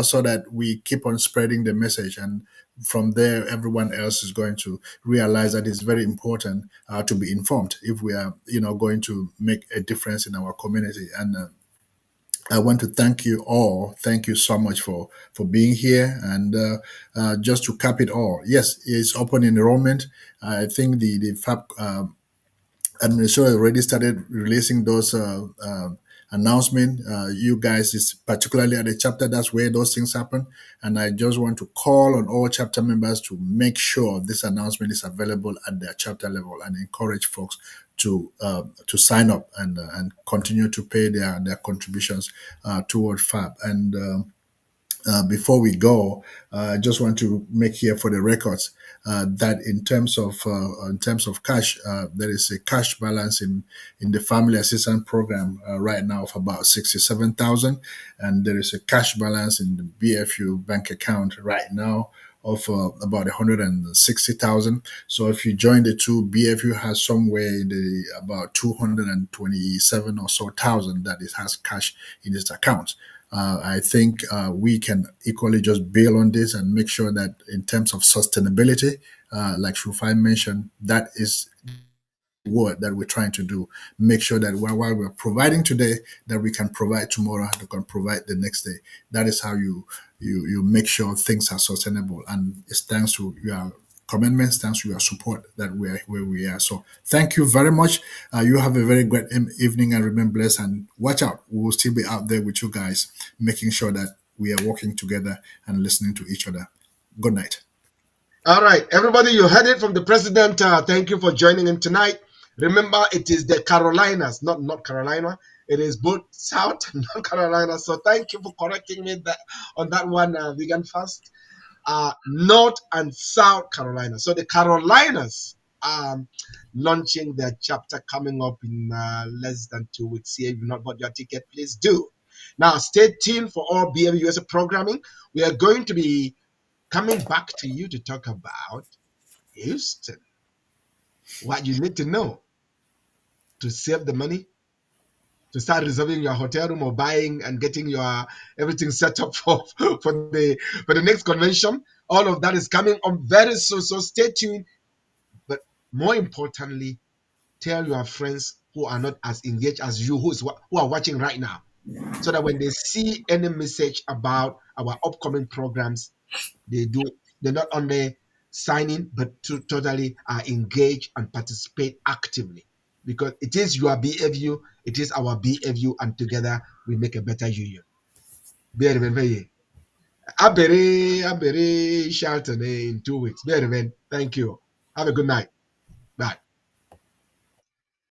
so that we keep on spreading the message. And from there, everyone else is going to realize that it's very important to be informed if we are, going to make a difference in our community. And I want to thank you all. Thank you so much for being here. And just to cap it all, yes, it's open enrollment. I think the FAP administrator already started releasing those announcements. You guys is particularly at the chapter. That's where those things happen. And I just want to call on all chapter members to make sure this announcement is available at their chapter level and encourage folks to sign up and continue to pay their contributions toward FAB. And before we go, I just want to make here for the records that in terms of cash, there is a cash balance in the family assistance program right now of about 67,000, and there is a cash balance in the BFU bank account right now of about 160,000. So if you join the two, BFU has somewhere in the about 227 or so thousand that it has cash in its account. I think we can equally just build on this and make sure that in terms of sustainability, like Shufai mentioned, that is word that we're trying to do. Make sure that while we're providing today, that we can provide tomorrow and we can provide the next day. That is how you make sure things are sustainable, and it's thanks to your commitments, thanks to your support that we're where we are. So thank you very much. You have a very great evening and remain blessed, and watch out. We will still be out there with you guys, making sure that we are working together and listening to each other. Good night. All right, everybody, you heard it from the president. Thank you for joining in tonight. Remember, it is the Carolinas, not North Carolina. It is both South and North Carolina. So thank you for correcting me on that one, Vegan Fast. North and South Carolina. So the Carolinas are launching their chapter coming up in less than 2 weeks. Here, if you've not bought your ticket, please do. Now, stay tuned for all BFU-USA programming. We are going to be coming back to you to talk about Houston. What you need to know to save the money, to start reserving your hotel room or buying and getting your everything set up for the next convention. All of that is coming on very soon. So stay tuned. But more importantly, tell your friends who are not as engaged as you, who are watching right now, so that when they see any message about our upcoming programs, they not only sign in, but to totally engage and participate actively, because it is your BFU, it is our BFU, and together we make a better union. Abere Shelton in 2 weeks. Thank you. Have a good night. Bye.